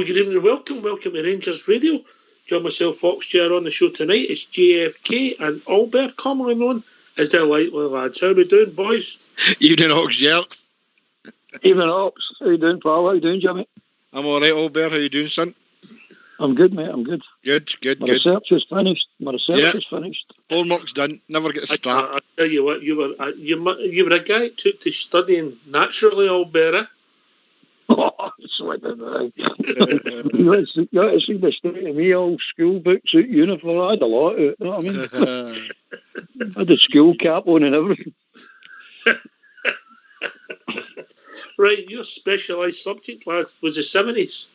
Well, good evening and welcome to Rangers Radio. Join myself, Foxchair, on the show tonight. It's JFK and Albert, commonly known as the Lightly Lads. How we doing, boys? Evening, Foxchair. Evening, Ox. How you doing, pal? How you doing, Jimmy? I'm all right, Albert. How you doing, son? I'm good, mate. I'm good. Good. My research is finished. Is finished. Homework's done. Never get a strap. I tell you what, you were a guy that took to studying naturally, Albert. Eh? Oh, sweating right. You got to see the state of me, all school books out, uniform. I had a lot of it, you know what I mean? I had the school cap on and everything. Right, your specialised subject class was the 70s.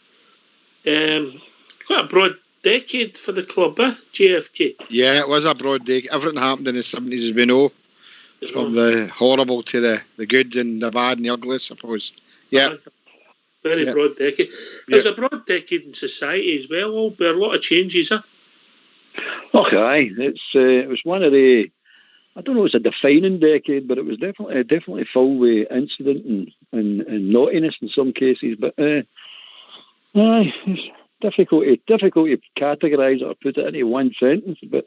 Quite a broad decade for the club, JFK? Yeah, it was a broad decade. Everything happened in the 70s, as we know. From the horrible to the good and the bad and the ugly, I suppose. Yeah. Very broad decade. There's a broad decade in society as well, Albert. A lot of changes, huh? Okay, it was one of the, I don't know, it's a defining decade, but it was definitely full with incident and naughtiness in some cases. But it's difficult to categorise it or put it into one sentence. But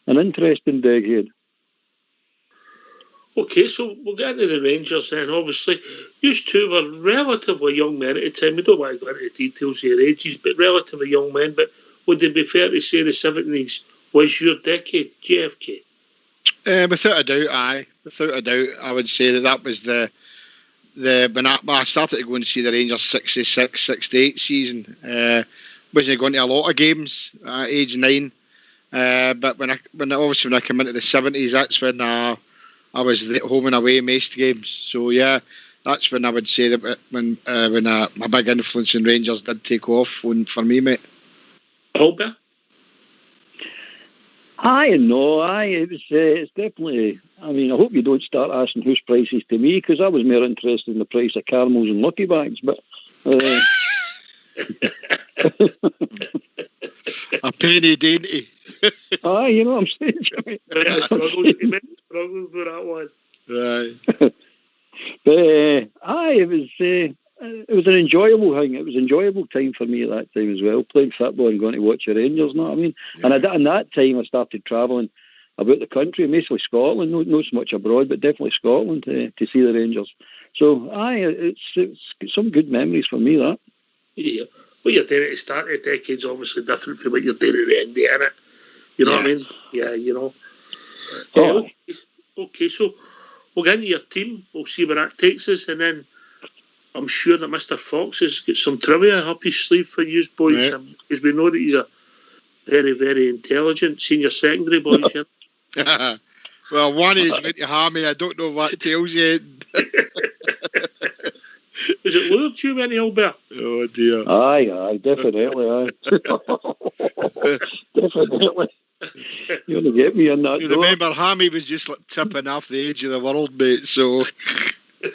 an interesting decade. Okay, so we'll get into the Rangers then. Obviously, you two were relatively young men at the time. We don't want to go into the details of your ages, but relatively young men. But would it be fair to say the 70s was your decade, JFK? Without a doubt, aye. Without a doubt, I would say that was the when I started to go and see the Rangers 66, 68 season. Wasn't going to a lot of games at age 9. But when I came into the 70s, that's when I was at home and away most games. So yeah, that's when I would say that when my big influence in Rangers did take off for me, mate. Albert? It's definitely. I mean, I hope you don't start asking house prices to me, because I was more interested in the price of caramels and Lucky Bags. But a penny dainty. Aye, you know what I'm saying, Jimmy. I struggled with that one. Right. But it was an enjoyable thing. It was an enjoyable time for me at that time as well, playing football and going to watch the Rangers, you know what I mean? Yeah. And in that time I started travelling about the country, mostly Scotland, not so much abroad, but definitely Scotland to see the Rangers. So it's some good memories for me, that. Yeah. What you're doing at the start of the decade's obviously different from what you're doing at the end, isn't it? You know what I mean? Yeah, you know. Okay, so we'll get into your team. We'll see where that takes us, and then I'm sure that Mr. Fox has got some trivia up his sleeve for you boys, because we know that he's a very, very intelligent senior secondary boys. Well, one is going to harm me. I don't know what tells you. Is it lured you any, Albert? Oh dear. Aye, definitely, aye. Definitely. You want to get me in that. You remember, Hammy was just like tipping off the edge of the world, mate. So. I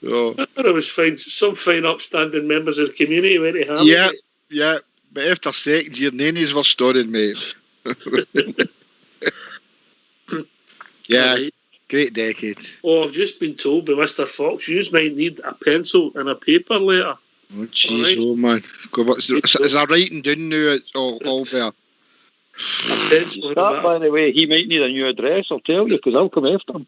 thought it was fine. Some fine, upstanding members of the community went to Hammy. Yeah. But after second year, nannies were storing, mate. Yeah. Right. Great decade. Oh, I've just been told by Mr. Fox, you might need a pencil and a paper later. Oh, jeez, right. Oh, man. God, is I writing down now? It's all there. That, by the way, he might need a new address, I'll tell you, because I'll come after him.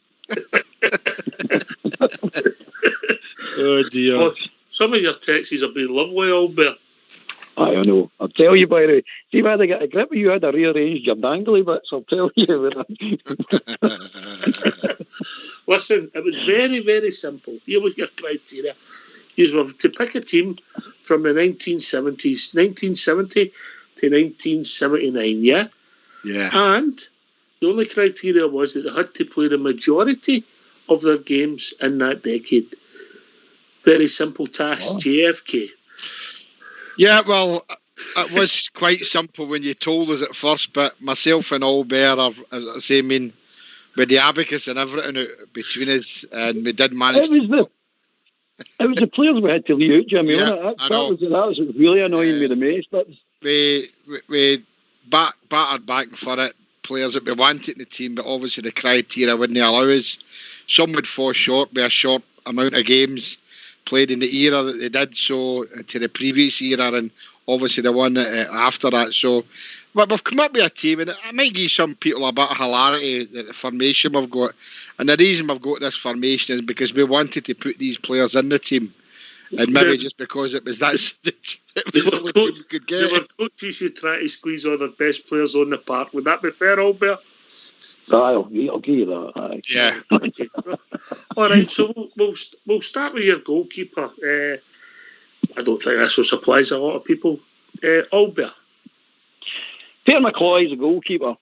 Oh, dear. Oh, some of your texts have been lovely, Albert. I don't know. I'll tell you, by the way. See, if I had to get a grip of you, had to rearrange your dangly bits, I'll tell you. Listen, it was very, very simple. Here was your criteria. You were to pick a team from the 1970s, 1970 to 1979, yeah? Yeah. And the only criteria was that they had to play the majority of their games in that decade. Very simple task, JFK. Yeah, well, it was quite simple when you told us at first, but myself and Albert are, as I say, with the abacus and everything between us, and we did manage. It was the players we had to leave out, Jimmy. Yeah, that was really annoying me the most. But we battered back and for it. Players that we wanted in the team, but obviously the criteria wouldn't allow us. Some would fall short by a short amount of games played in the era that they did so to the previous era, and obviously the one after that. So, but we've come up with a team, and it might give some people a bit of hilarity that the formation we've got. And the reason we've got this formation is because we wanted to put these players in the team. And maybe just because it was that it was all the team we could get. There were coaches who try to squeeze all their best players on the park. Would that be fair, Albert? I'll give you that. Aye. Yeah. Okay. All right, so we'll start with your goalkeeper. I don't think this will surprise a lot of people. Albert. Peter McCloy is a goalkeeper.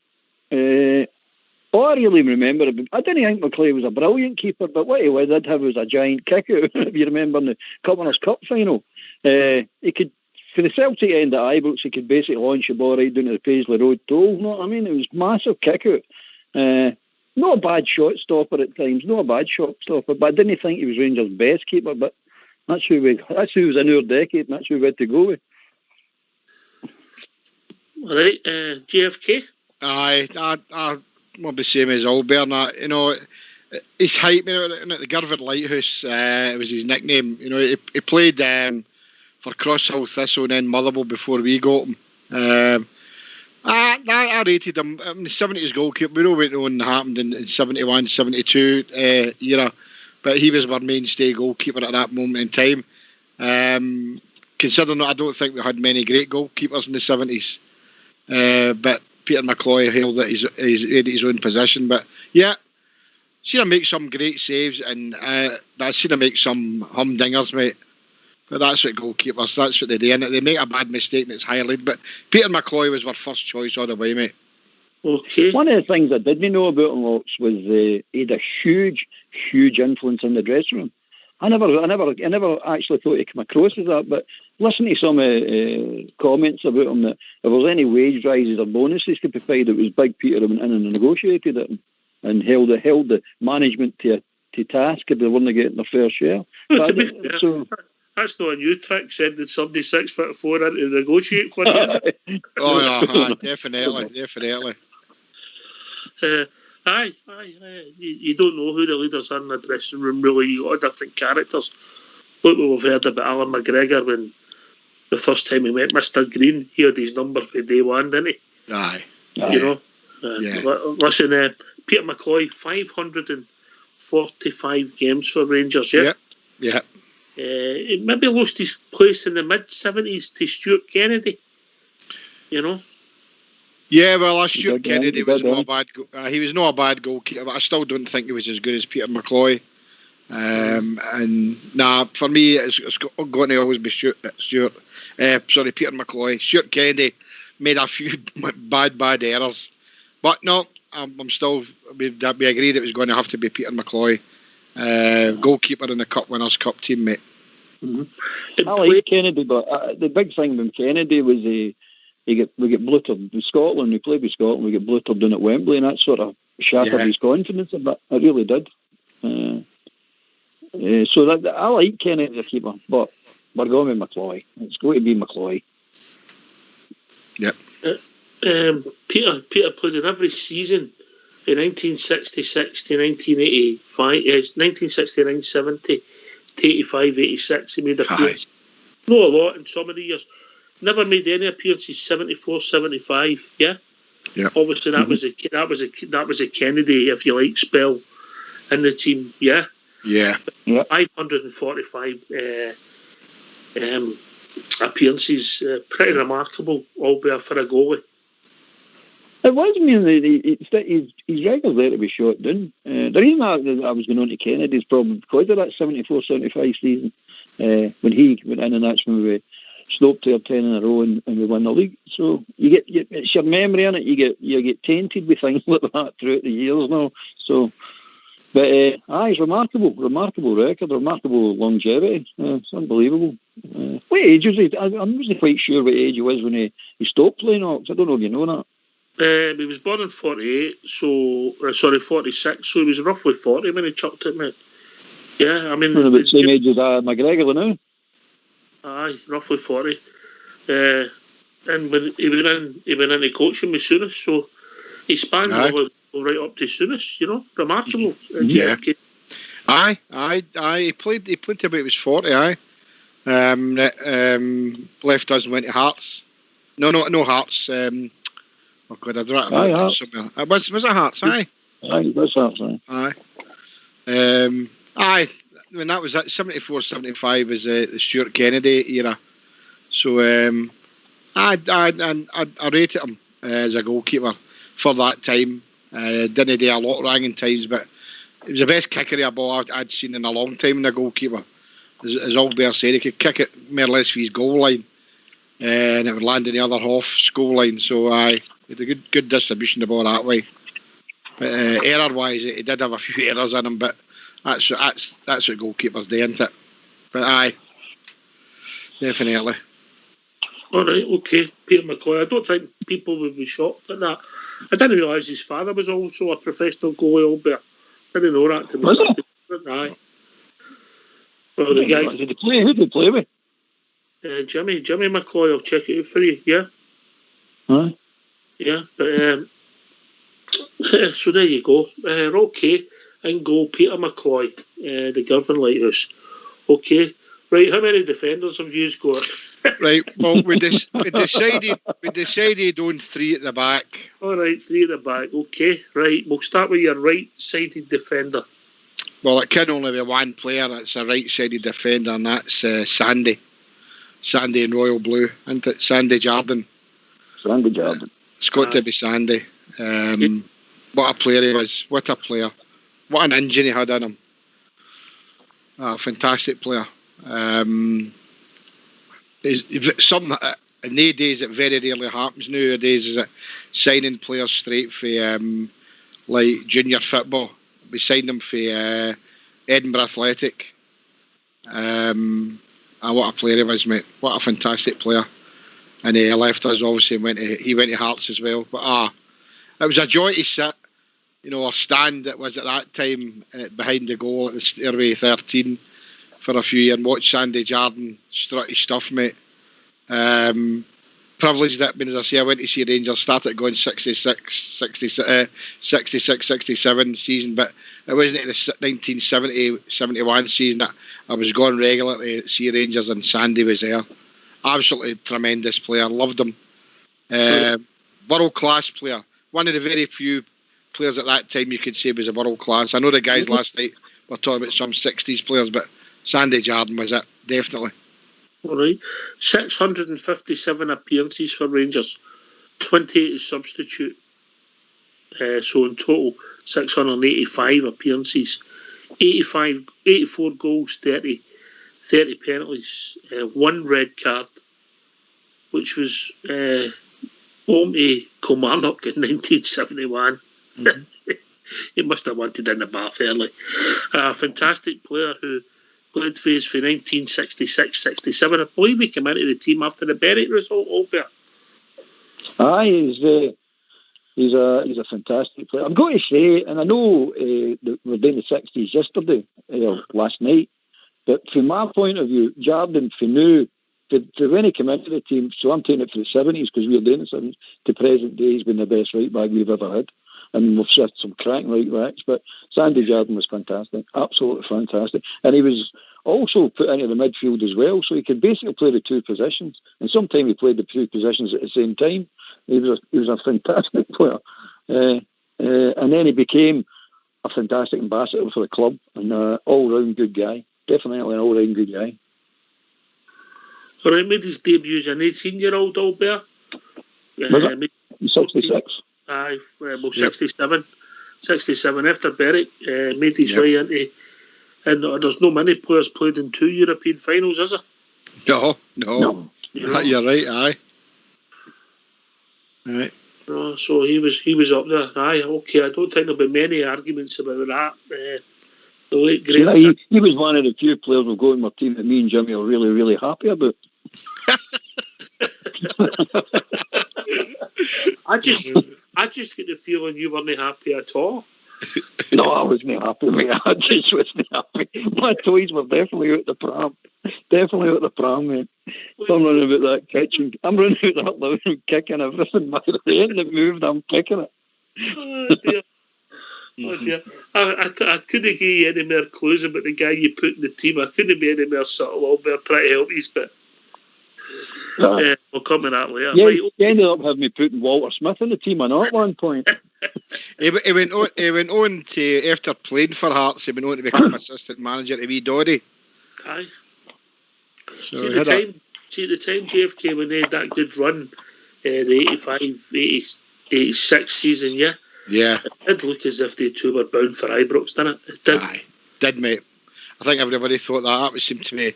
All I really remember, I didn't think McCloy was a brilliant keeper, but what he did have was a giant kick out. If you remember in the Winners' Cup final, he could, for the Celtic end at Ibrox, he could basically launch the ball right down to the Paisley Road toll. You know what I mean? It was massive kick out. Not a bad shot stopper at times, not a bad shot stopper, but I didn't think he was Rangers' best keeper. But that's who was in our decade, and that's who we had to go with. All right, JFK. Aye, I will be same as Albert. You know, his height, at the Girford Lighthouse, it was his nickname. You know, he played for Crosshill Thistle and then Motherwell before we got him. I rated him. I mean, the 70s goalkeeper. We know what happened in 71, 72 era, but he was our mainstay goalkeeper at that moment in time. Considering that I don't think we had many great goalkeepers in the 70s, but Peter McCloy held it his own position. But yeah, seen him make some great saves, and I've seen him make some humdingers, mate. But that's what goalkeepers, that's what they do. And they make a bad mistake and it's highlighted. But Peter McCloy was our first choice all the way, mate. Okay. One of the things I didn't know about him lots was he had a huge influence in the dressing room. I never actually thought he'd come across as that, but listen to some comments about him that if there was any wage rises or bonuses to be paid, it was Big Peter who went in and negotiated it and held the management to task if they weren't getting their fair share. That's not a new trick, sending somebody 6'4" in to negotiate for you. Oh no, definitely. Aye. You don't know who the leaders are in the dressing room, really. You got different characters. Look what we've heard about Alan McGregor when the first time he met Mr. Green, he had his number for day one, didn't he? Aye. You know? Listen, Peter McCloy, 545 games for Rangers, yeah? Yeah. He maybe lost his place in the mid-70s to Stuart Kennedy, you know? Yeah, well, Stuart Kennedy was not a bad. He was not a bad goalkeeper, but I still don't think he was as good as Peter McCloy. For me, it's going to always be Peter McCloy. Stuart Kennedy made a few bad errors, but no, I'm still. We agreed it was going to have to be Peter McCloy, goalkeeper in the Winners' Cup team, mate. I like Kennedy, but the big thing with Kennedy was we get bluttered with Scotland. We played with Scotland. We get bluttered down at Wembley, and that sort of shattered his confidence a bit. It really did. So I like Kennedy as a keeper, but we're going with McCloy. It's going to be McCloy. Yep. Peter played in every season in 1966 to 1985, 1969-70 to 85-86. He made appearances. Not a lot in some of the years. Never made any appearances 74-75. Yeah. Obviously, that was a Kennedy, if you like, spell in the team. Yeah. 545 appearances, pretty remarkable, albeit for a goalie. It was his record there to be shot down. The reason I was going on to Kennedy is probably because of that 74-75 season when he went in, and that's when we sloped to 10 in a row and we won the league. So it's your memory in it. You get tainted with things like that throughout the years now. So, but it's remarkable record, remarkable longevity. It's unbelievable. What age was he? I wasn't quite sure what age he was when he stopped playing Ox. I don't know if you know that. He was born in 46, so he was roughly 40 when he chucked it, mate. Yeah, I mean... About the same age as McGregor now? Aye, roughly 40. And when he went into coaching with Souness, so he spanned right up to Souness, you know, remarkable. Yeah. Aye. He played till about he was 40, aye. Left us and went to Hearts. No Hearts. Oh God, I'd write Aye, about Hearts. somewhere. Was it Hearts? Aye. Aye, that's Hearts. Aye. Aye. Aye. When that was at 74, 75 was the Stuart Kennedy era. So I rated him as a goalkeeper for that time. Didn't do a lot of ranging times, but it was the best kicker of a ball I'd seen in a long time in a goalkeeper. As Albert said, he could kick it more or less for his goal line, and it would land in the other half goal line. So he had a good distribution of the ball that way. But error-wise, he did have a few errors in him, but that's what goalkeepers do, isn't it? But aye, definitely. All right, okay. Peter McCoy. I don't think people would be shocked at that. I didn't realise his father was also a professional goalie, Albert. I didn't know that. Was it? Aye. Well, the guys... Who did he play with? Jimmy McCoy. I'll check it out for you, yeah? Huh? Yeah, but... so there you go. Okay, in goal, Peter McCoy, the Girvan Lighthouse. Okay. Right, how many defenders have you got? Right, well, we decided on 3 at the back. All right, 3 at the back. Okay, right. We'll start with your right-sided defender. Well, it can only be one player. It's a right-sided defender, and that's Sandy. Sandy in Royal Blue, isn't it? Sandy Jardine. Sandy Jardine. It's got to be Sandy. What a player he was. What a player. What an engine he had in him. Fantastic player. Something in the days it very rarely happens nowadays is that signing players straight for like junior football. We signed him for Edinburgh Athletic. And what a player he was, mate. What a fantastic player. And he left us obviously and he went to Hearts as well. But it was a joy to sit, or stand that was at that time behind the goal at the Stairway 13 for a few years and watch Sandy Jardine strut his stuff, mate. Privileged that, as I say, I went to see Rangers, started going 66, 67 season, but it wasn't in the 1970-71 season that I was going regularly to see Rangers and Sandy was there. Absolutely tremendous player, loved him. World-class player. One of the very few players at that time you could say was a world-class. I know the guys last night were talking about some 60s players, but Sandy Jardine was it, definitely. All right. 657 appearances for Rangers, 28 as substitute. So in total, 685 appearances, 84 goals, 30 penalties, 1 red card, which was home to Kilmarnock in 1971. Mm-hmm. He must have wanted in the bath early. A fantastic player who played for us for 1966-67. I believe he came into the team after the Berwick result, Albert. Aye, he's a fantastic player. I'm going to say, and I know we're doing the 60s yesterday, last night, but from my point of view, Jardine, for now, for when he came into the team, so I'm taking it for the 70s because we were doing the 70s, to present day, he's been the best right back we've ever had. And we've set some cracking right backs, but Sandy Jardine was fantastic, absolutely fantastic. And he was also put into the midfield as well, so he could basically play the 2 positions. And sometimes he played the 2 positions at the same time. He was a fantastic player. And then he became a fantastic ambassador for the club and an all-round good guy. Definitely an all-round good guy. All right, made his debut as an 18-year-old, Albert. Was it? 66. Aye, well, 67. 67 after Berwick, made his way into... And there's no many players played in 2 European finals, is there? No. You're right, aye. Right. So he was up there. Aye, okay. I don't think there'll be many arguments about that. The late great. Yeah, he was one of the few players who've got in my team that me and Jimmy are really, really happy about. I just get the feeling you weren't happy at all. No, I wasn't happy, mate. I just wasn't happy. My toys were definitely out the pram. Definitely out the pram, mate. So I'm running about that kitchen. I'm running out that living room, kicking everything. The end that moved, I'm kicking it. Oh dear. Oh dear. I couldn't give you any more clues about the guy you put in the team. I couldn't be any more subtle. I'll be trying to help you, but we'll come to that later. Yeah, Right, you ended up having me putting Walter Smith in the team or not at one point. He went on to, after playing for Hearts, he went on to become assistant manager to Wee Doddy. Aye. So See, at the time JFK, when they had that good run, the 85-86 season, yeah, yeah, it did look as if they two were bound for Ibrox, didn't it? It did. Aye, did, mate. I think everybody thought that. That seemed to be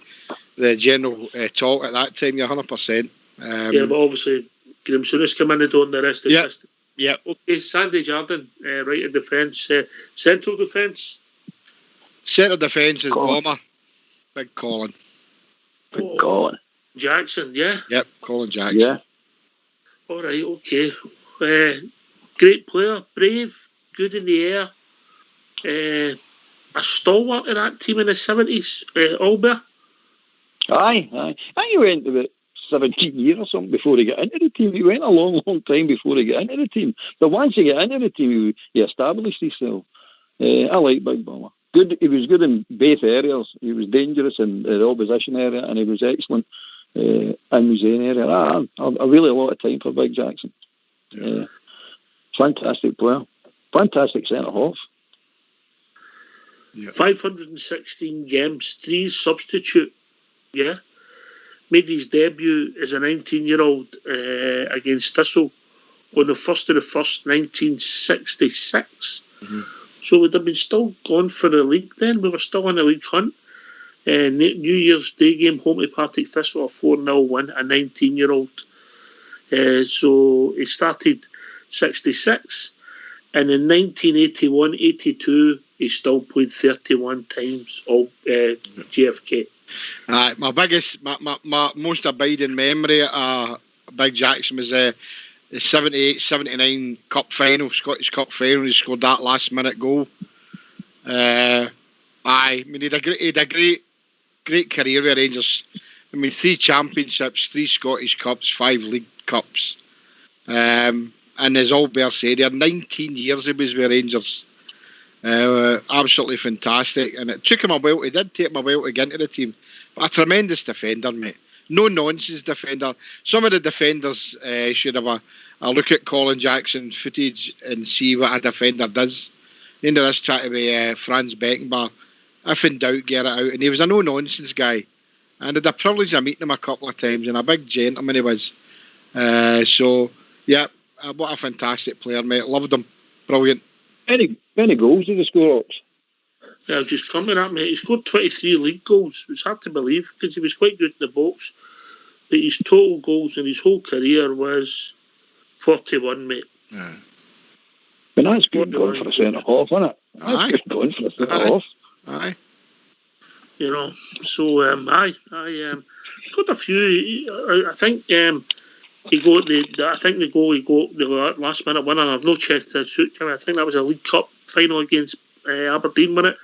the general talk at that time. You're 100%. Yeah, but obviously Graham Souness come in the door and the rest of Yep. us. Yep. Okay, Sandy Jardine, right in defence. Central defence. Centre defence is Colin. Bomber. Big Colin. Good God. Jackson, yeah. Yep, Colin Jackson. Yeah. All right, okay. Great player, brave, good in the air. A stalwart in that team in the 70s, Albert. Aye. I think he went about 17 years or something before he got into the team. He went a long, long time before he got into the team. But once he got into the team, he established himself. I like Big Bomber. Good. He was good in both areas. He was dangerous in the opposition area, and he was excellent in his own area. I really a lot of time for Big Jackson. Fantastic player. Fantastic centre half. Yeah. 516 games, 3 substitute. Yeah. Made his debut as a 19-year-old against Thistle on the 1st of the 1st, 1966. Mhm. So we'd have been still going for the league then. We were still in the league hunt. New Year's Day game, home to Partick Thistle, a 4-0 win, a 19-year-old. So he started 66. And in 1981-82, he still played 31 times, all JFK. My biggest, my most abiding memory of Big Jackson was the 78-79 Cup final, Scottish Cup final. He scored that last minute goal. I mean, he had a great career with Rangers. I mean, 3 championships, 3 Scottish Cups, 5 League Cups. And as Albert said, there 19 years he was with Rangers. Absolutely fantastic. And it took him a while. He did take him a while to get into the team. But a tremendous defender, mate. No nonsense defender. Some of the defenders should have a look at Colin Jackson's footage and see what a defender does. Into this trying to be Franz Beckenbauer. If in doubt, get it out. And he was a no nonsense guy. And I had the privilege of meeting him a couple of times, and a big gentleman he was. So, yeah, what a fantastic player, mate. Loved him. Brilliant. Many goals did he score? Yeah, I've just come to that, mate. He scored 23 league goals. It's hard to believe because he was quite good in the box. But his total goals in his whole career was 41, mate. Yeah. But that's good going for a centre half, isn't it? That's good going for a centre half. Aye. You know, so he's got a few. I think he got the goal he got the last minute winner. I've no checked to suit him. I think that was a League Cup final against Aberdeen, wasn't it?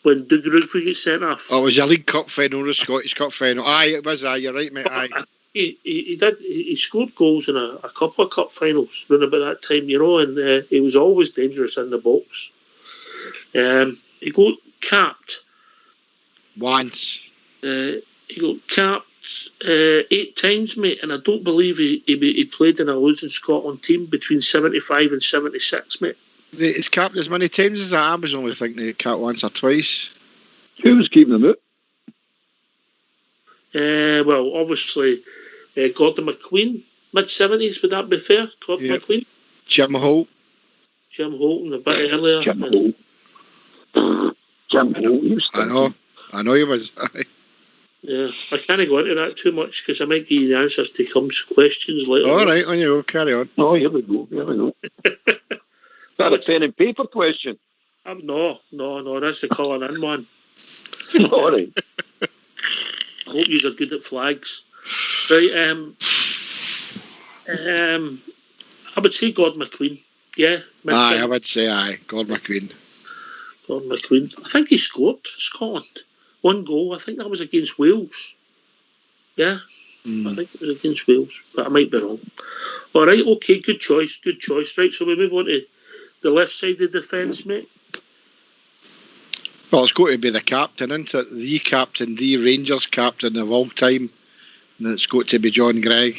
When Doug Rugby gets sent off. Oh, it was a League Cup final or a Scottish Cup final. Aye, it was. Aye, you're right, mate. Aye. He scored goals in a couple of cup finals around about that time, you know, and he was always dangerous in the box. He got capped Once. He got capped 8 times, mate, and I don't believe he played in a losing Scotland team between 75 and 76, mate. He's capped as many times as that. I was only thinking he capped once or twice. Who was keeping him out? Well, obviously, Gordon McQueen, mid-70s, would that be fair? Gordon McQueen? Jim Holt. Jim Holton, a bit earlier. Jim Holt. I know he was. Yeah, I can't go into that too much because I might give you the answers to some questions later. All right, on you go, carry on. Oh, here we go. That a pen and paper question. No, that's the calling in one. All right. I hope you're good at flags. Right, I would say Gordon McQueen. Yeah. Aye, I would say aye. Gordon McQueen. Gordon McQueen. I think he scored for Scotland. 1 goal. I think that was against Wales. Yeah. I think it was against Wales, but I might be wrong. All right, okay, good choice. Right, so we move on to the left side of the defence, mate. Well, it's got to be the captain, isn't it? The captain, the Rangers captain of all time. And it's got to be John Greig.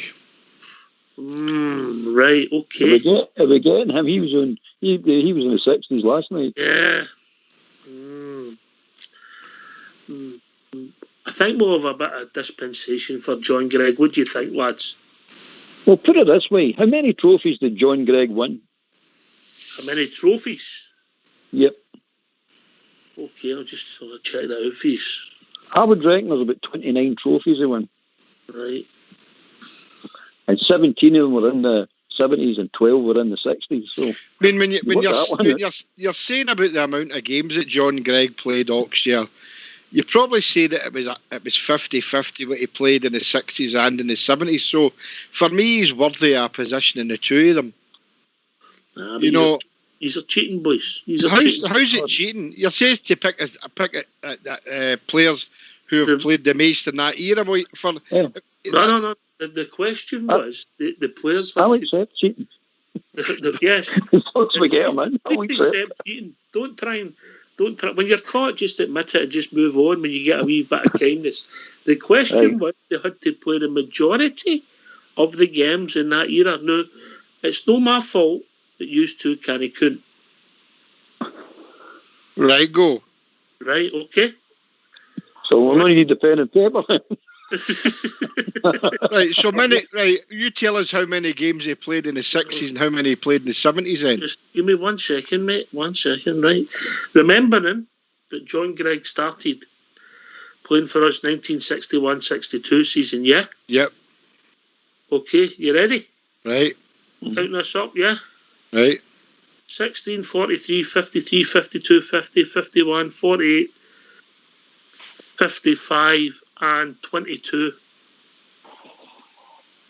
Right, okay. Are we getting him? He was in the 60s last night. Yeah. I think we'll have a bit of dispensation for John Greig. What do you think, lads? Well, put it this way. How many trophies did John Greig win? How many trophies? Yep. Okay, I'll check that out for you. I would reckon there's about 29 trophies he won. Right. And 17 of them were in the 70s and 12 were in the 60s. So, I mean, when you're saying about the amount of games that John Greig played Oxshire, you probably say that it was 50-50 what he played in the 60s and in the 70s. So, for me, he's worthy of a position in the two of them. He's a cheating, boys. How's it cheating? You're supposed to pick players who have played the most in that era. No. The question was the players. I'll accept cheating. Yes. As long as we get them in, I'll accept cheating. Don't try. When you're caught, just admit it and just move on. When you get a wee bit of kindness. The question was they had to play the majority of the games in that era. No, it's no my fault that used to couldn't. Right, go. Right, okay. So we're going to need the pen and paper. Right, you tell us how many games he played in the 60s and how many he played in the 70s then. Just give me 1 second, mate. 1 second, right. Remembering that John Greig started playing for us 1961-62 season, yeah? Yep. Okay, you ready? Right. Counting this up, yeah? Right. 16, 43, 53, 52, 50, 51, 48, 55 and 22.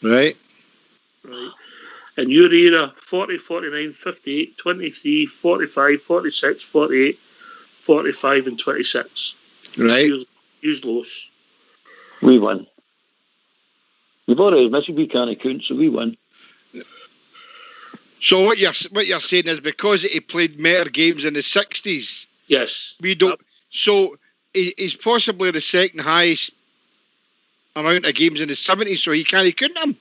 Right. And your era, 40, 49, 58, 23, 45, 46, 48, 45 and 26. Right. Use loss. We won. We've already admitted we can't count, so we won. So what you're saying is because he played better games in the 60s. Yes. We don't. So he's possibly the second highest amount of games in the 70s. So he couldn't him.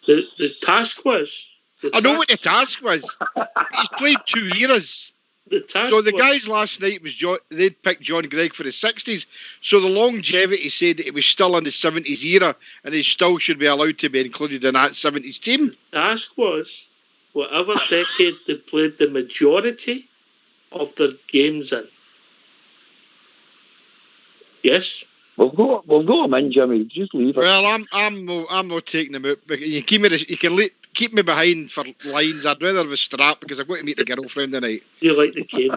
The task was. I know what the task was. He's played 2 eras. The guys last night they'd picked John Greig for the 60s. So the longevity said that he was still in the 70s era, and he still should be allowed to be included in that 70s team. The task was whatever decade they played the majority of their games in. Yes. We'll go him in, Jimmy. Just leave it. Well, I'm not taking him out. You can keep me behind for lines. I'd rather have a strap because I've got to meet the girlfriend tonight. You like the cane?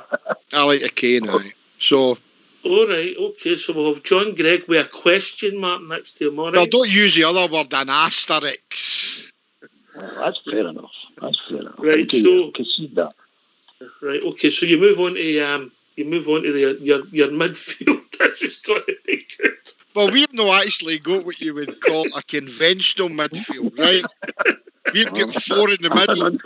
I like the cane, aye. So. All right, okay. So we'll have John Greig with a question mark next to him. All right. Well, don't use the other word, an asterisk. That's fair enough. Right. So concede that. Right. Okay. So you move on to your midfield. This is going to be good. Well, we've not actually got what you would call a conventional midfield, right? We've got 4 in the middle.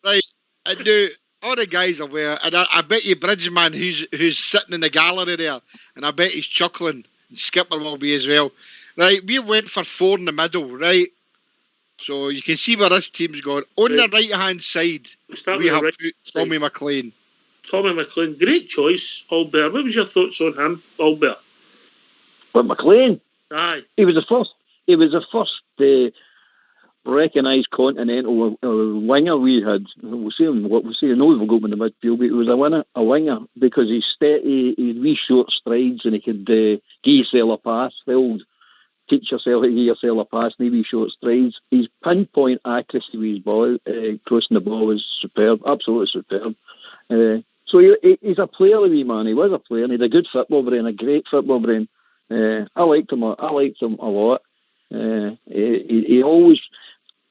Right. I do. All the guys are aware, and I bet you Bridgeman, who's sitting in the gallery there, and I bet he's chuckling. And Skipper will be as well. Right. We went for 4 in the middle, right? So you can see where this team's going. On the right-hand side, we have put Tommy McLean. Tommy McLean, great choice, Albert. What was your thoughts on him, Albert? What, McLean? Aye. He was the first recognised continental winger we had. We'll see him. What we'll see. I know we'll go in the midfield, but he was a winger because he's steady. He had wee short strides and he could give yourself a pass. Teach yourself how to give yourself a pass, maybe short strides. His pinpoint accuracy with his ball, crossing the ball was superb, absolutely superb. So he's a player, the wee man. He was a player, and he had a good football brain, a great football brain. I liked him a lot. He always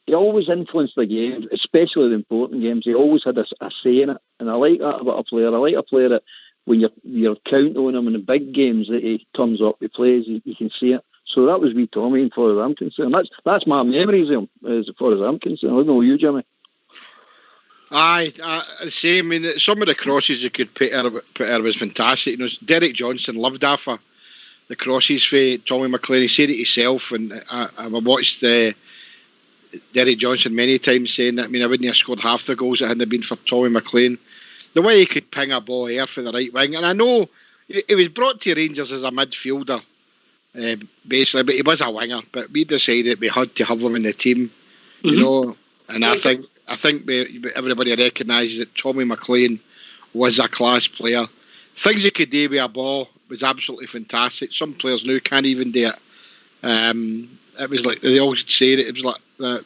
influenced the game, especially the important games. He always had a say in it, and I like that about a player. I like a player that when you're counting on him in the big games, that he turns up, he plays, you can see it. So that was wee Tommy, as far as I'm concerned. That's my memories of him, as far as I'm concerned. I don't know you, Jimmy. Aye, the same. I mean, some of the crosses he could put her was fantastic. You know, Derek Johnson loved Alpha. The crosses for Tommy McLean. He said it himself, and I've watched Derek Johnson many times saying that. I mean, I wouldn't have scored half the goals it hadn't been for Tommy McLean. The way he could ping a ball here for the right wing, and I know he was brought to Rangers as a midfielder, basically, but he was a winger. But we decided we had to have him in the team, you know. And I think everybody recognises that Tommy McLean was a class player. Things he could do with a ball was absolutely fantastic. Some players now can't even do it. It was like they always say it was like the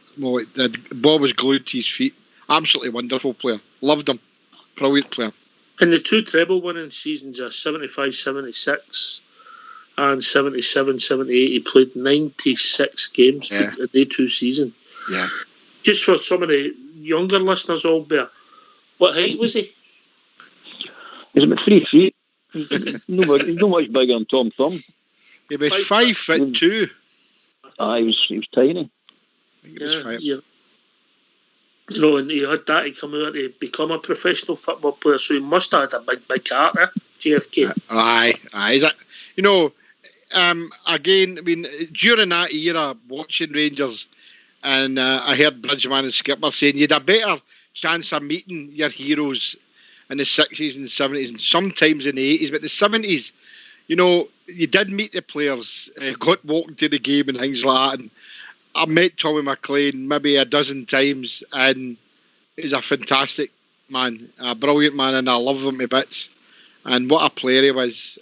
ball was glued to his feet. Absolutely wonderful player. Loved him. Brilliant player. In the two treble winning seasons of 75-76 and 77-78, he played 96 games in the two seasons. Yeah. Just for some of the younger listeners, Albert, what height was he? He's about 3 feet. He's not much bigger than Tom Thumb. He was 5'2". He was tiny. Yeah. You know, and he had that to come out to become a professional football player, so he must have had a big heart, JFK. Aye. Is that, you know, again, I mean, during that era, watching Rangers, and I heard Bridgeman and Skipper saying you had a better chance of meeting your heroes in the 60s and 70s and sometimes in the 80s, but the 70s, you know, you did meet the players, got walking to the game and things like that. And I met Tommy McLean maybe a dozen times, and he's a fantastic man, a brilliant man, and I love him to bits. And what a player he was.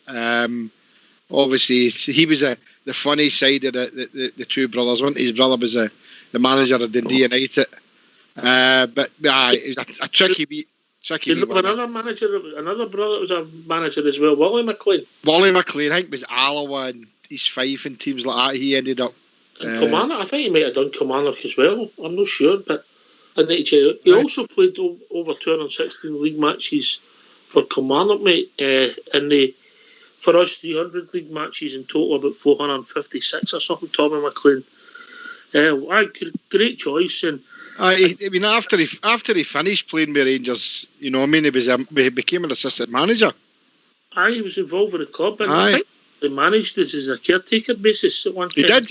Obviously, he was the funny side of the two brothers. Wasn't he? His brother was the manager of Dundee United. But it was a tricky beat. Another brother was a manager as well, Wally McLean. Wally McLean, I think, was Alloa and East Fife and teams like that. He ended up. And Kilmarnock, I think he might have done Kilmarnock as well. I'm not sure, but I need to check. He also played over 216 league matches for Kilmarnock, mate. For us, 300 league matches in total, about 456 or something. Tommy McLean. Great choice. And I mean, after he finished playing with Rangers, you know, I mean, he became an assistant manager. He was involved with the club, and I think he managed this as a caretaker basis at one time. He did,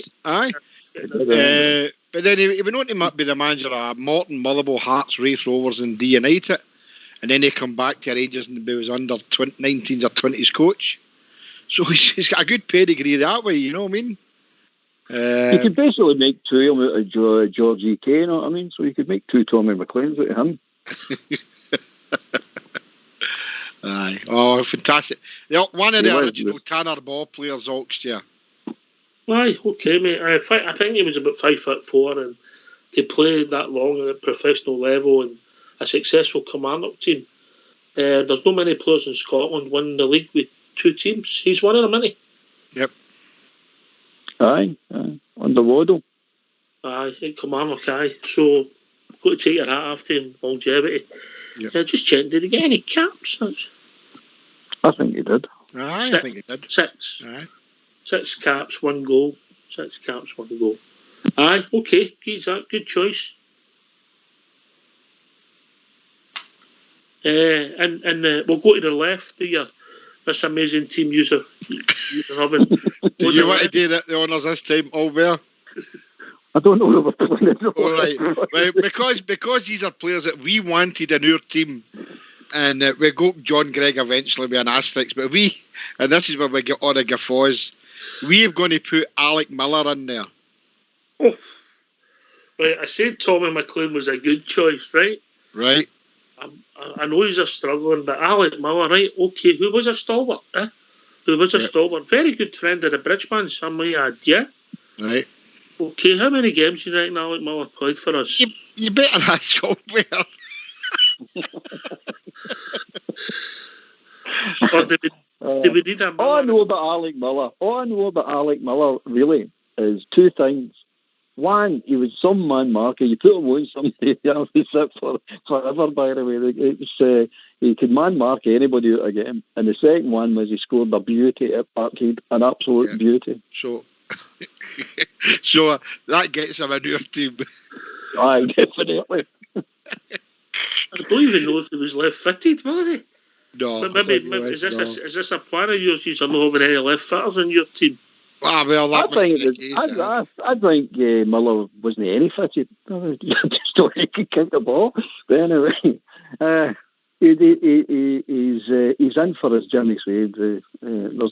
but then he went on to be the manager of Morton, Motherwell, Hearts, Wraith Rovers and Dundee United, and then he come back to Rangers and he was under 19s or 20s coach. So he's got a good pedigree that way, you know what I mean? You could basically make two of them out of George E.K., you know what I mean? So you could make two Tommy McLeans out of him. Aye. Oh, fantastic. One of the original Tanner ball players, Oxtia. Aye, okay, mate. I think he was about 5'4", and to play that long at a professional level and a successful Kilmarnock team. There's not many players in Scotland winning the league with two teams. He's one of them, isn't he? Yep. Aye, under Waddle. Aye, in Kilmarnock, aye. So, got to take your hat off to him, longevity. Yep. Just checking, did he get any caps? I think he did. I think he did. 6. Aye. 6 caps, 1 goal. 6 caps, 1 goal. Aye, okay, good choice. And we'll go to the left here. This amazing team user having. Do you want to do the honours this time, Albert? I don't know what we're doing. All right. Well, because these are players that we wanted in our team, and we got John Gregg eventually with an asterisk, but and this is where we get all the guffaws, we are going to put Alec Miller in there. Oh. Right, I said Tommy McLean was a good choice, right? Right. I know he's a struggling, but Alec Miller, right? Okay, who was a stalwart? Who was a stalwart? Very good friend of the Bridgemans, I might add, yeah? Right. Okay, how many games do you reckon Alec Miller played for us? You better ask Albert. Or do we need a Miller? All I know about Alec Miller, really, is two things. One, he was some man marker. You put him on somebody else, he sat forever, by the way. It was, he could man mark anybody out of game. And the second one was he scored a beauty at Parkhead, an absolute beauty. So that gets him a new team. Aye, definitely. I don't even know if he was left-footed, was he? No. But maybe is this a plan of yours? You're not having any left-footers on your team? Well, I think Miller wasn't any fitted. Just thought he could kick the ball. But anyway, he's in for us, Jimmy said. There's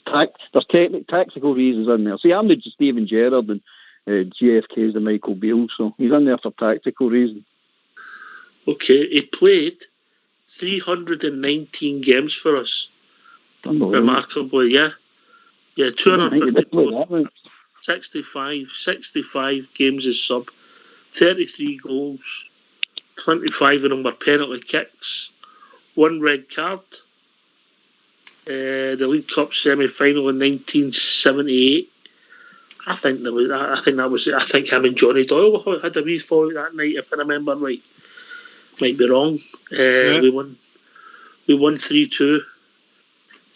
tactical reasons in there. See, I'm the Steven Gerrard and GFK is the Michael Beale, so he's in there for tactical reasons. Okay, he played 319 games for us. Remarkably, yeah. Yeah, 250, 65 games as sub, 33 goals, 25 of them were penalty kicks, 1 red card. The League Cup semi-final in 1978. I think him and Johnny Doyle had a wee fight that night, if I remember right. Might be wrong. We won 3-2.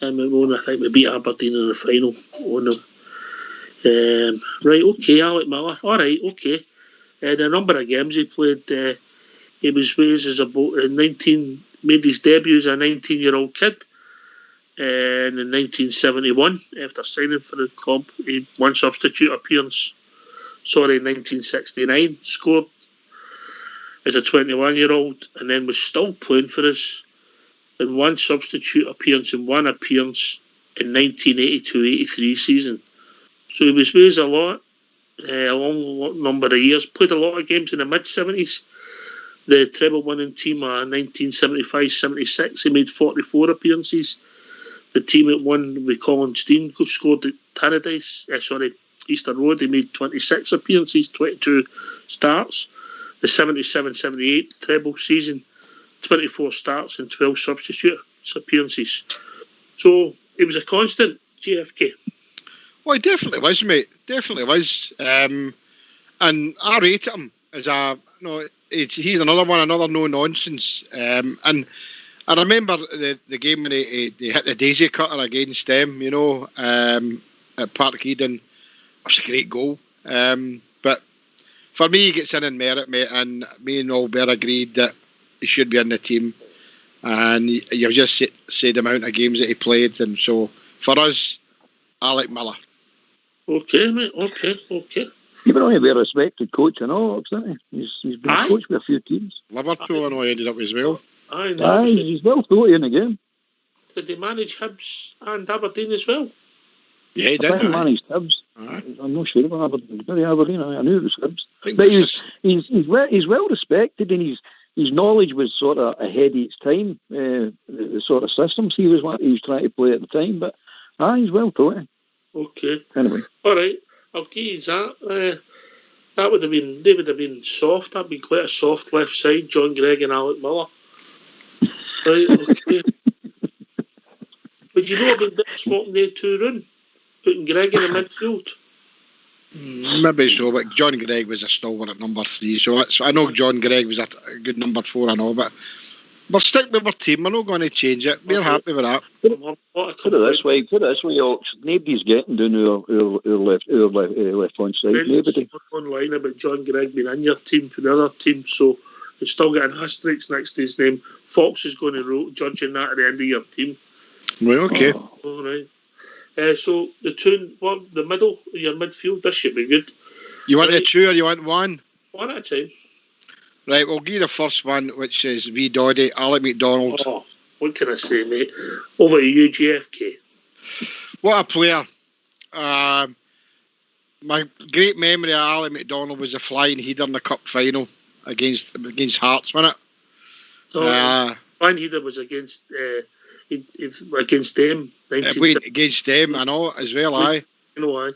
And I think we beat Aberdeen in the final on them. Right, okay, Alec Miller. All right, okay. The number of games he played, he was with us as made his debut as a 19-year-old kid. And in 1971, after signing for the club, he won substitute appearance. In 1969, scored as a 21-year-old, and then was still playing for us. In one substitute appearance and one appearance in 1982-83 season. So he was with us a lot, a long number of years, played a lot of games in the mid-70s. The treble-winning team of 1975-76, he made 44 appearances. The team that won with Colin Steen scored at Easter Road, he made 26 appearances, 22 starts. The 77-78 treble season, 24 starts and 12 substitute appearances. So it was a constant, GFK. Well, he definitely was, mate. Definitely was. And I rate him as he's another one, another no nonsense. And I remember the game when he hit the daisy cutter against them, at Park Eden. It was a great goal. But for me, he gets in merit, mate, and me and Albert agreed that he should be in the team, and you've just said the amount of games that he played, and so for us, Alec Miller. Okay, mate. Okay. He's been only a respected coach in all, hasn't he? He's been a coach with a few teams. Liverpool, I know he ended up as well. He's well thought in the game. Did he manage Hibs and Aberdeen as well? Yeah, he did. I think he managed Hibs. I'm not sure about Aberdeen. Maybe Aberdeen. I knew it was Hibs. But he's well respected, and his knowledge was sort of ahead of its time. The sort of systems he was trying to play at the time. But he's well taught. Okay. Anyway. All right. I'll give you that. They would have been soft. That'd be quite a soft left side. John Greig and Alec Miller. Right. Okay. But you know about better swapping the two run, putting Greig in the midfield. Maybe so, but John Greig was a stalwart at number 3, so I know John Greig was a good number 4 and all, but we'll stick with our team. We're not going to change it. We're happy with that. Put it this way, Ox. Nobody's getting down our left hand side. Nobody. Online about John Greig being in your team for the other team, so it's still got an asterisk next to his name. Fox is going to judging that at the end of your team. Right, okay. All right. So the middle of your midfield, this should be good. You want a 2 or you want 1? 1 at a time. Right, we'll give you the first one, which is V. Doddy, Alec McDonald. Oh, what can I say, mate? Over to you, GFK. What a player. My great memory of Alec McDonald was the flying header in the cup final against Hearts, wasn't it? Flying header was against them. Against them, I know, as well, aye. You know,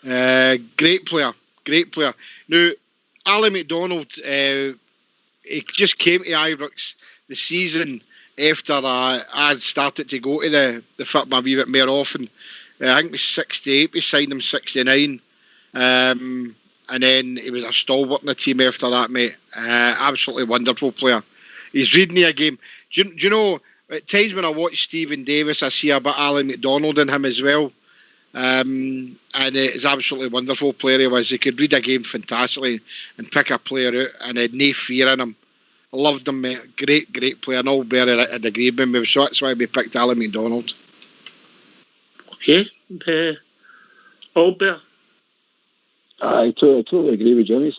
aye. Great player. Now, Alec McDonald, he just came to Ibrox the season after I started to go to the football a wee bit more often. I think it was 68, we signed him 69. And then he was a stalwart in the team after that, mate. Absolutely wonderful player. He's reading a game. Do you know, at times when I watch Stephen Davis, I see a bit Alec McDonald in him as well. And he's an absolutely wonderful player he was. He could read a game fantastically and pick a player out, and he had no fear in him. Loved him, mate. Great player. And all Barry had agreed with me, so that's why we picked Alan McDonald. Okay. Albert. I totally agree with Jimmy.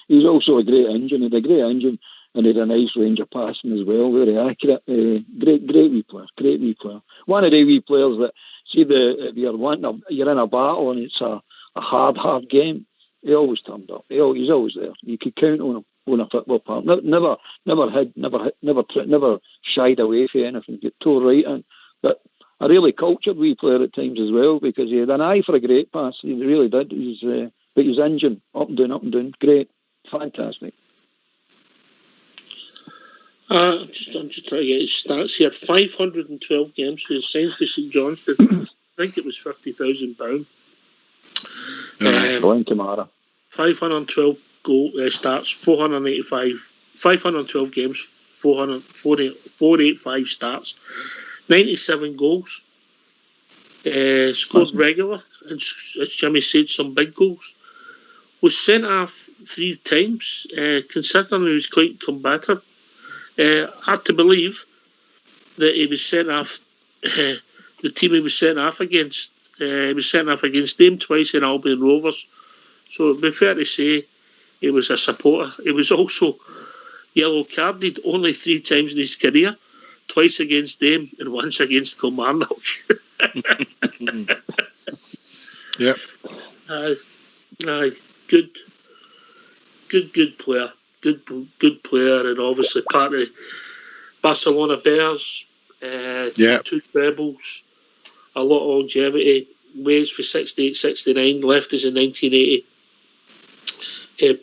He's also a great engine. He had a great engine and he had a nice range of passing as well. Very accurate. Great wee player. Great wee player. One of the wee players that see if you're in a battle and it's a hard game. He always turned up. He's always there. You could count on him on a football park. Never shied away from anything. Get tore right in. But a really cultured wee player at times as well because he had an eye for a great pass. He really did. But his engine up and down, great, fantastic. I'm just trying to get his stats here. 512 games for his signed for St Johnstone. I think it was £50,000. Going Kamara. 512 starts, 485. 512 games, 485 starts, 97 goals. Scored regular, and as Jimmy said, some big goals. Was sent off 3 times, considering he was quite combative. Hard to believe that he was sent off. The team he was sent off against, he was sent off against them twice in Albion Rovers. So it'd be fair to say he was a supporter. He was also yellow carded only 3 times in his career, twice against them and once against Kilmarnock. Yep. Good player. Good player, and obviously part of the Barcelona Bears. 2 trebles, a lot of longevity. Wales for 68-69, left us in 1980.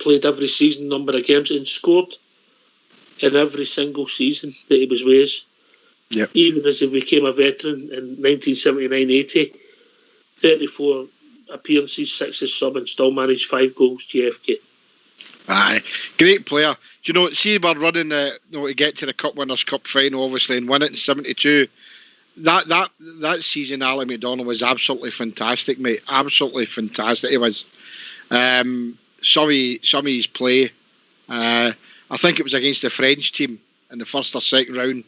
Played every season, number of games, and scored in every single season that he was Wales. Yep. Even as he became a veteran in 1979-80, 34 appearances, 6 as sub, and still managed 5 goals. GFK. Aye, great player. Do you know? See, we're running to get to the Cup Winners' Cup final, obviously, and win it in '72. That season, Alan McDonald was absolutely fantastic, mate. Absolutely fantastic. He was. Some of his play. I think it was against the French team in the first or second round,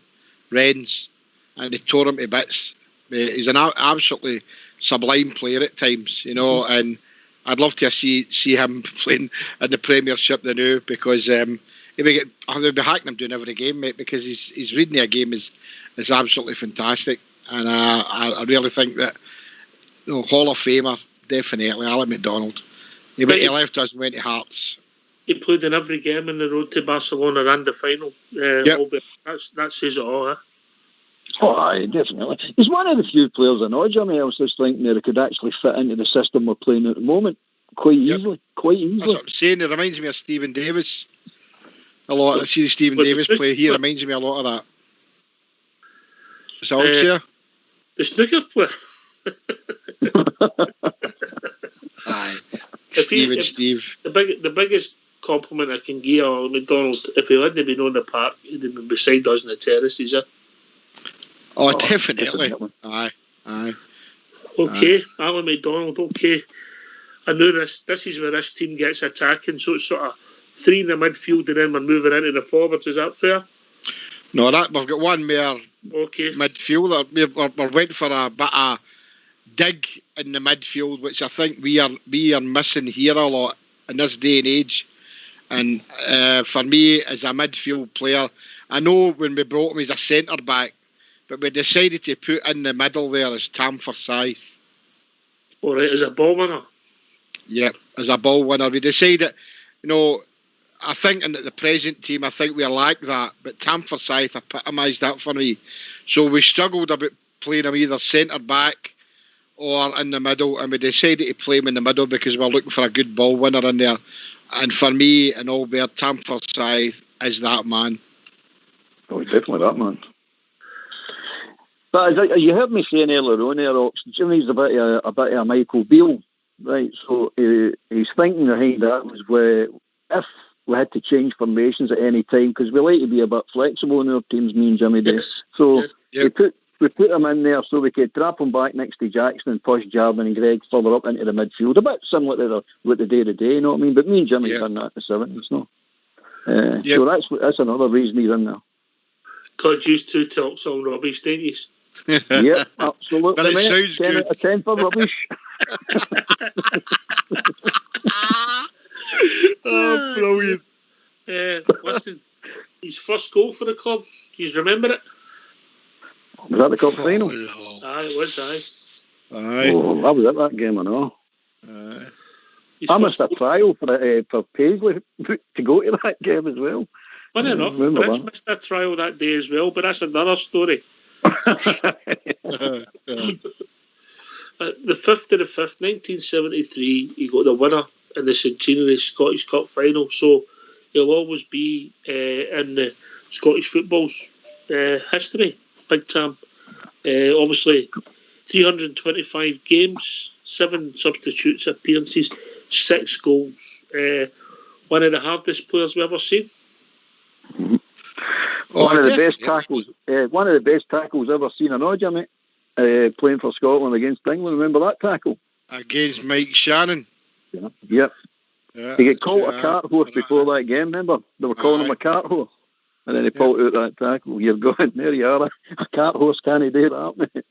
Rennes, and they tore him to bits. He's an absolutely sublime player at times, and I'd love to see him playing in the Premiership now because they'd be hacking him doing every game, mate, because his reading of a game is absolutely fantastic, and I really think that Hall of Famer, definitely Alan McDonald. He left us and went to Hearts. He played in every game in the road to Barcelona and the final. Yep. That says it all, huh? Oh, aye, definitely. He's one of the few players I know, Jimmy. I was just thinking that he could actually fit into the system we're playing at the moment quite easily. That's what I'm saying. It reminds me of Stephen Davis a lot. I see Stephen Davis play. He reminds me a lot of that. Is that all, Chair? The snooker player. Aye. Steve. The biggest compliment I can give Alan McDonald, if he hadn't been on the park, he'd have been beside us in the terraces. Oh, definitely. Aye. Okay, Alan McDonald, okay. I know this is where this team gets attacking, so it's sort of 3 in the midfield and then we're moving into the forwards. Is that fair? No, we've got one more midfielder. We're waiting for a bit of dig in the midfield, which I think we are missing here a lot in this day and age. And for me, as a midfield player, I know when we brought him as a centre back, but we decided to put in the middle there as Tam Forsyth. All right, as a ball winner. Yeah, as a ball winner. We decided, I think in the present team, I think we like that, but Tam Forsyth epitomised that for me. So we struggled about playing him either centre back or in the middle, and we decided to play him in the middle because we're looking for a good ball winner in there. And for me, and Albert, Tam Forsyth is that man. Oh, he's definitely that man. But as you heard me saying earlier on there, Ox, Jimmy's a bit of a Michael Beale, right? So his thinking behind that was if we had to change formations at any time, because we like to be a bit flexible in our teams, me and Jimmy do. Yes. So yes. we put him in there so we could trap him back next to Jackson and push Jarman and Greg further up into the midfield. A bit similar to what they do today, you know what I mean? But me and Jimmy done that in the 70s, no? So that's another reason he's in there. God used to talk some rubbish, didn't you? Yep, absolutely. But it mate. sounds 10 good. out of 10 for rubbish. Oh, brilliant. Listen, his first goal for the club, do you remember it? Was that the cup final? No. Aye, it was, aye. Aye. Oh, I was at that game, I know. His I first missed a goal. trial for Paisley to go to that game as well. Funny enough, remember Rich that. missed that trial that day as well, but that's another story. The 5th of the 5th, 1973, he got the winner in the Centenary Scottish Cup final, so he'll always be in the Scottish football's history, big time. Obviously, 325 games, 7 substitutes appearances, 6 goals. One of the hardest players we've ever seen. One of the best tackles ever seen in Roger, mate. Playing for Scotland against England. Remember that tackle? Against Mike Shannon. Yeah. Yep. Yeah, He got caught a cart horse before that game, remember? They were calling him a cart horse. And then he pulled out that tackle. You're going, there you are. A cart horse can't do that, mate.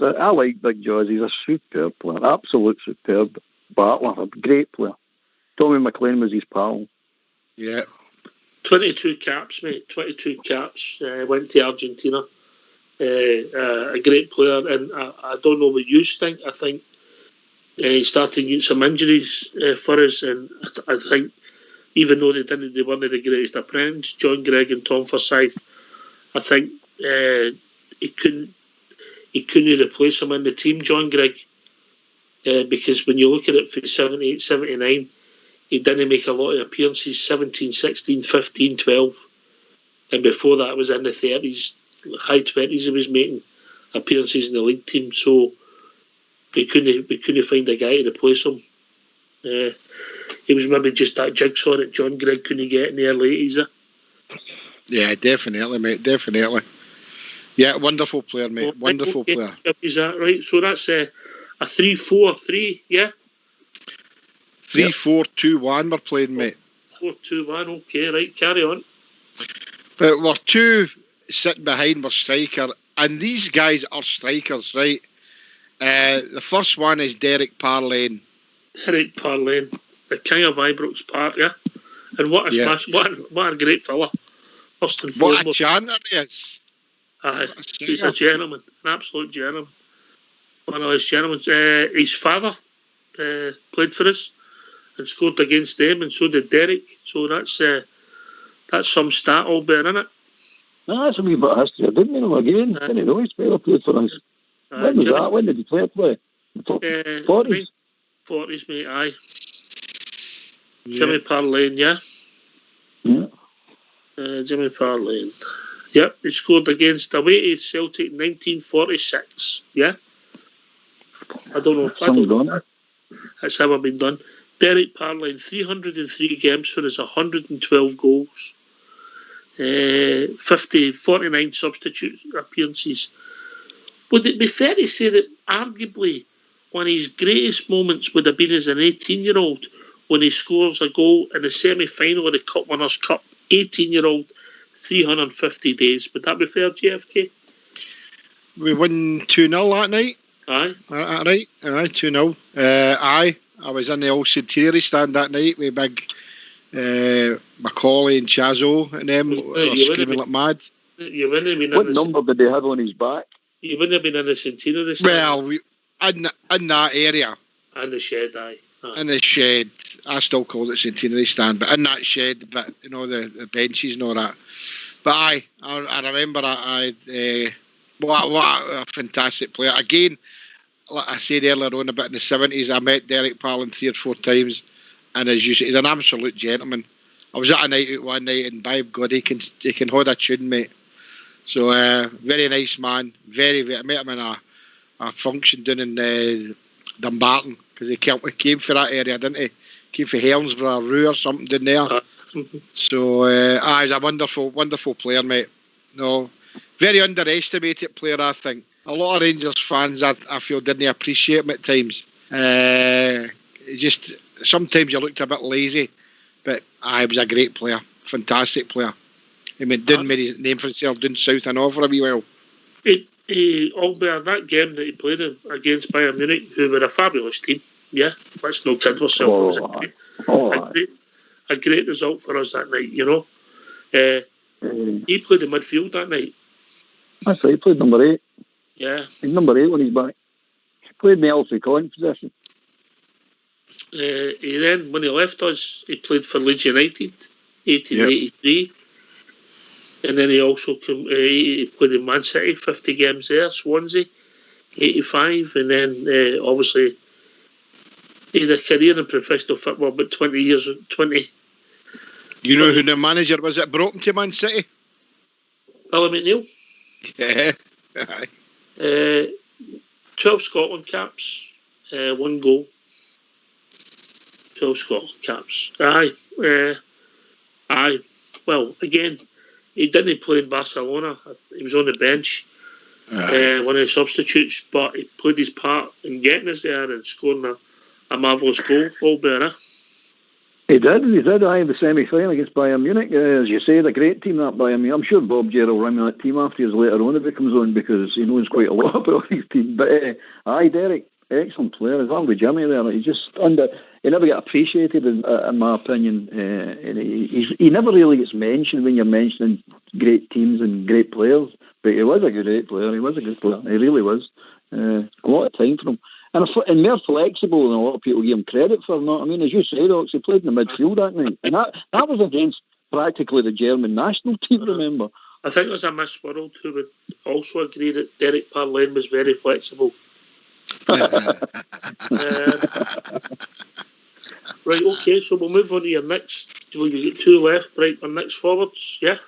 I like Big Jaws. He's a superb player. Absolute superb battler. A great player. Tommy McLean was his pal. Yeah. 22 caps, mate. 22 caps. Went to Argentina. A great player. And I don't know what you think. I think he started getting some injuries for us. And I think even though they weren't the greatest of friends, John Gregg and Tom Forsyth, I think he couldn't replace him in the team, John Gregg, because when you look at it for 78, 79, he didn't make a lot of appearances, 17, 16, 15, 12. And before that, it was in the 30s, high 20s, he was making appearances in the league team. So we couldn't find a guy to replace him. He was maybe just that jigsaw that John Gregg couldn't get in the early 80s. Yeah, definitely, mate. Definitely. Yeah, wonderful player, mate. Wonderful player. Is that right? So that's a 3-4-3, yeah? 3-4-2-1 we're playing, mate. 4-2-1, okay, right, carry on. But we're 2 sitting behind our striker, and these guys are strikers, right? The first one is Derek Parlane. Derek Parlane, the king of Ibrox Park, yeah? And what a smash, what a great fella. First and foremost. What a chanter he is. Aye, he's a gentleman, an absolute gentleman. One of his gentlemen. His father played for us and scored against them, and so did Derek. So that's some stat all better, isn't it? No, that's a wee bit of history. I didn't know again. I didn't know his father played for us. When was that? When did he play? 40s? 40s, mate, aye. Yeah. Jimmy Parlane, yeah? Yeah. Jimmy Parlane. Yep, he scored against away to Celtic in 1946, yeah? I don't know if that's ever been done. Derek Parlane, 303 games for us, 112 goals, 49 substitute appearances. Would it be fair to say that arguably one of his greatest moments would have been as an 18-year-old when he scores a goal in the semi-final of the Cup Winners' Cup? 18-year-old, 350 days. Would that be fair, JFK? We won 2-0 that night. Aye. Right. Aye, 2-0. Aye. I was in the old Centenary stand that night with big Macaulay and Chazo and them were screaming like mad. You wouldn't have been what number did they have on his back? You wouldn't have been in the Centenary stand. Well, in that area. And the shed, aye. In the shed. I still call it Centenary stand, but in that shed, but you know, the benches and all that. But I remember what a fantastic player. Again, like I said earlier on, about in the 70s, I met Derek Parlane 3 or 4 times, and as you say, he's an absolute gentleman. I was at a night out one night, and by God, he can hold a tune, mate. So very nice man. I met him in a function down in Dumbarton, because he came for that area, didn't he? Came for Helmsborough, Rue or something down there. So he's a wonderful, wonderful player, mate. No, very underestimated player, I think. A lot of Rangers fans, I feel, didn't appreciate him at times. Just sometimes you looked a bit lazy, but he was a great player. fantastic player. I mean, didn't make his name for himself, didn't south and over a wee while. Albert, that game that he played against Bayern Munich, who were a fabulous team, yeah, let's no kid ourselves. It was a great result for us that night, you know. He played in midfield that night. That's right, he played number 8. Yeah. He's number 8 when he's back. He played in the Elsie Collins position. He then, when he left us, he played for Leeds United, 1883. And then he also he played in Man City, 50 games there, Swansea, 85. And then, obviously, he had a career in professional football, about 20 years. You know who the manager was that brought him to Man City? Billy McNeil. Yeah. 12 Scotland caps, 1 goal. 12 Scotland caps. Aye. Well, again, he didn't play in Barcelona. He was on the bench, one of the substitutes, but he played his part in getting us there and scoring a marvellous goal. All better. He did. Aye, in the semi-final against Bayern Munich. As you say, a great team, that Bayern Munich. I'm sure Bob Gerrard will run that team after us later on if he comes on, because he knows quite a lot about his team. But aye, Derek, excellent player. As long with Jimmy there, he just he never got appreciated in my opinion. And he never really gets mentioned when you're mentioning great teams and great players. But he was a great player. He was a good player. He really was. A lot of time for him. And more flexible than a lot of people give him credit for. Not, I mean, as you said, Ox, he played in the midfield that night, and that was against practically the German national team. Remember, I think there's a Miss World who would also agree that Derek Parlane was very flexible. Right, okay, so we'll move on to your next. Will you get 2 left, right, on next forwards? Yeah.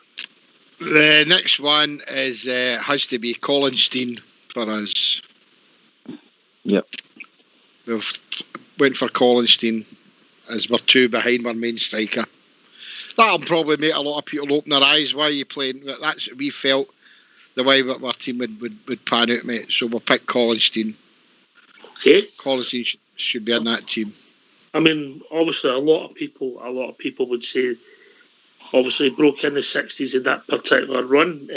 The next one is has to be Colin Steen for us. Yep. We've went for Colin Steen as we're 2 behind our main striker. That'll probably make a lot of people open their eyes. Why are you playing? That's we felt the way that our team would pan out, mate. So we'll pick Colin Steen. Okay. Colin Steen should be in that team. I mean, obviously, a lot of people would say, obviously, broke in the 60s in that particular run.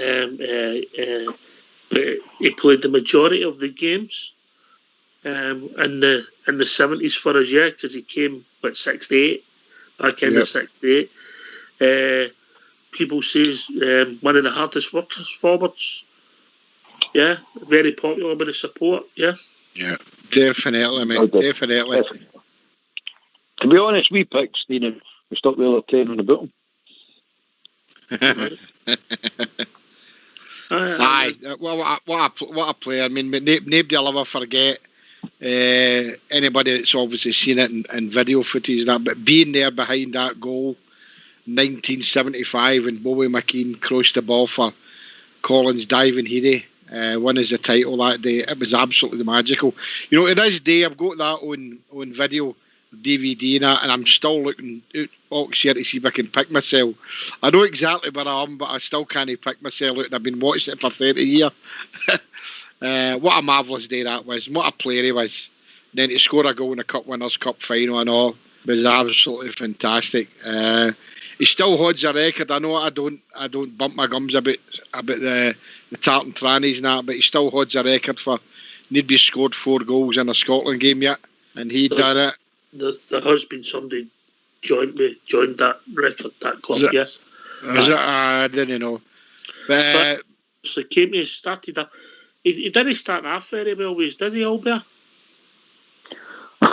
But he played the majority of the games. In the 70s for us, yeah, because he came at 68, back in the 68. People say one of the hardest workers forwards. Yeah, very popular with the support. Yeah. Yeah, definitely, mate. Definitely. To be honest, we picked Steen and we stuck the other 10 on the bottom. Aye, what a player. I mean, nobody will ever forget. Anybody that's obviously seen it in video footage, that, but being there behind that goal, 1975, and Bowie McKean crossed the ball for Collins diving Heady, won us the title that day. It was absolutely magical. You know, to this day, I've got that on video, DVD and that, and I'm still looking out Oxford to see if I can pick myself. I know exactly where I am, but I still can't pick myself out, and I've been watching it for 30 years. What a marvellous day that was, and what a player he was. And then to score a goal in the Cup Winners' Cup final and all was absolutely fantastic. He still holds a record. I know I don't bump my gums about the tartan trannies and that, but he still holds a record for nobody scored 4 goals in a Scotland game yet, and he done it. There has been somebody joined that record, that club, yes. Is it? I didn't know. But so Kamey started up. He didn't start off very well, did he, Albert?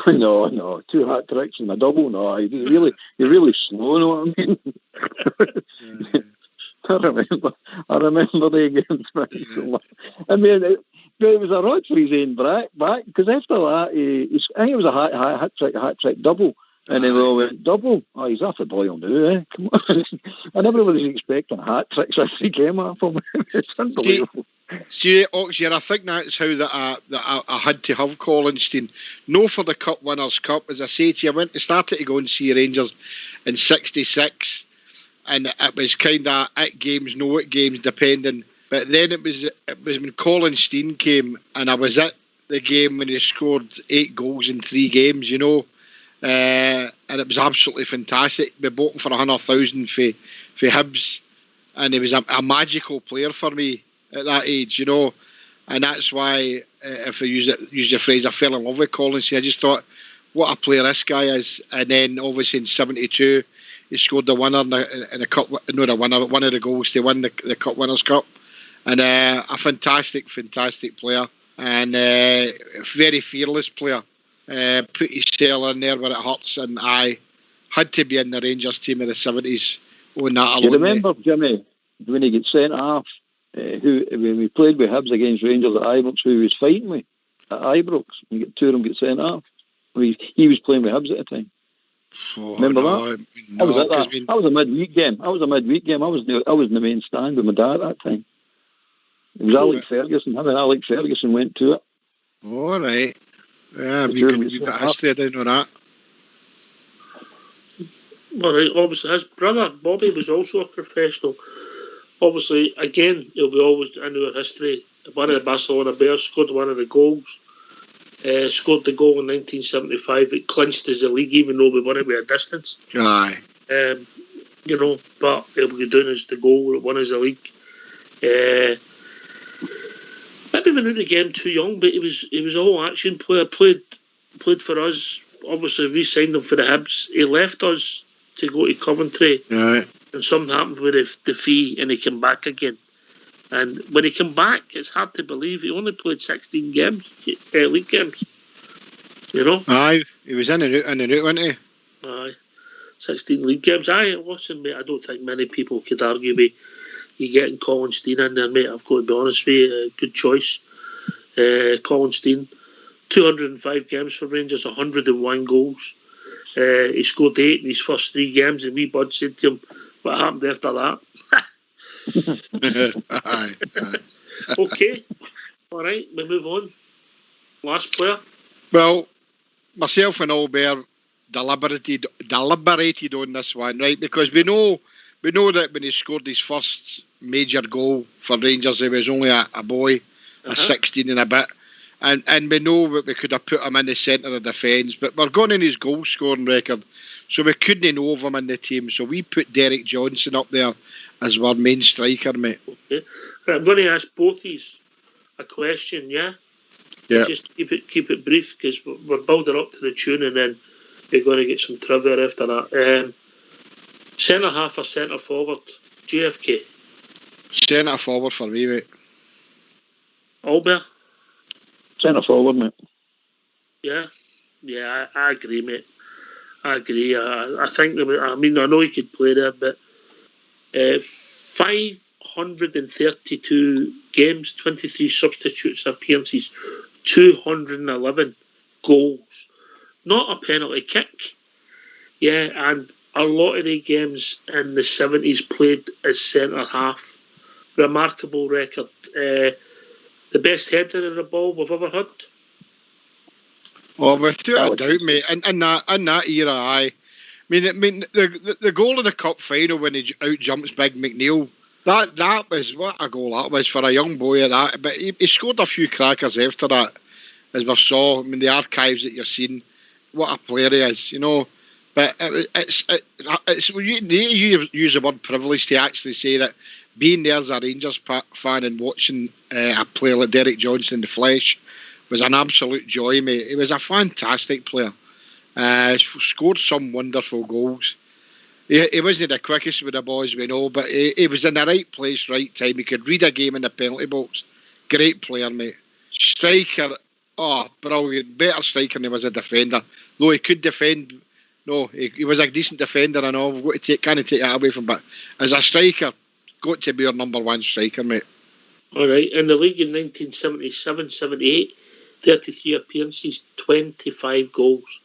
No, 2 hat tricks and a double. No, he's really slow. Know what I mean? I remember the games. I mean, it was a rod for his own back because after that, I think it was a hat trick double. And then we all went, double? Oh, he's off the boil now, eh? Come on. And everybody's expecting hat tricks as he came off him. It's unbelievable. See, Oxford, I think that's how that I had to have Colin Steen. No for the Cup Winners' Cup. As I say to you, I started to go and see Rangers in 66. And it was kind of at games, no at games, depending. But then it was when Colin Steen came, and I was at the game when he scored 8 goals in 3 games, you know. and it was absolutely fantastic. We bought him for 100,000 for Hibs, and he was a magical player for me at that age, and that's why, if I use the phrase, I fell in love with Collins. I just thought, what a player this guy is. And then obviously in '72, he scored the winner in the cup, not the winner, one of the goals to win the Cup Winners' Cup, and a fantastic player, and very fearless player. Put his cell in there where it hurts, and I had to be in the Rangers team of the '70s on that alone. Do you remember, Jimmy, when he got sent off? When we played with Hibs against Rangers at Ibrox, who he was fighting with at Ibrox, and two of them get sent off. He was playing with Hibs at the time. Remember that? No, that was a midweek game. I was in the main stand with my dad at that time. It was Alex Ferguson. Him and Alex Ferguson went to it. All right. Yeah, we've got history. I didn't know that. All right. Obviously, his brother Bobby was also a professional. Obviously, again, he'll be always in our history. One of the Barcelona Bears scored one of the goals. Scored the goal in 1975. It clinched us the league, even though we won it with a distance. Aye. But he'll be doing as the goal that won us the league. Maybe went into the game too young, but he was a whole action player. Played for us. Obviously, we signed him for the Hibs. He left us to go to Coventry. Right. And something happened with the fee, and he came back again. And when he came back, it's hard to believe he only played 16 games, league games. Aye, he was in and out, wasn't he? Aye, 16 league games. Aye, listen, mate, I don't think many people could argue with you getting Colin Steen in there, mate. I've got to be honest with you, good choice. Colin Steen, 205 games for Rangers, 101 goals. He scored 8 in his first 3 games, and wee Bud said to him, what happened after that? Aye. Okay. All right, we move on. Last player. Well, myself and Albert deliberated on this one, right? Because we know that when he scored his first major goal for Rangers, he was only a boy, a 16 and a bit. And we know that we could have put him in the centre of defence, but we're going in his goal scoring record, so we couldn't know of him in the team. So we put Derek Johnson up there as our main striker, mate. Okay. I'm going to ask both these a question, yeah? Yeah. Just keep it brief, because we're building up to the tune, and then we're going to get some trivia after that. Centre half or centre forward? JFK? Centre forward for me, mate. Albert? Centre forward, mate. Yeah, I agree, mate. I agree. I think, I know he could play there, but 532 games, 23 substitutes appearances, 211 goals. Not a penalty kick. Yeah, and a lot of the games in the 70s played as centre half. Remarkable record. The best header of the ball we've ever had. Oh, without a doubt, mate. In that era, I mean, the goal in the cup final when he out jumps Big McNeil. That was what a goal that was for a young boy at that. But he scored a few crackers after that, as we saw. I mean, the archives that you're seeing, what a player he is, But it's you use the word privilege to actually say that being there as a Rangers fan and watching a player like Derek Johnson in the flesh was an absolute joy, mate. He was a fantastic player. Scored some wonderful goals. He wasn't the quickest with the boys, we know, but he was in the right place, right time. He could read a game in the penalty box. Great player, mate. Striker, brilliant. Better striker than he was a defender. Though he could defend. No, he was a decent defender and all. Can't take that away from him. But as a striker, got to be our number one striker, mate. All right. In the league in 1977-78, 33 appearances, 25 goals.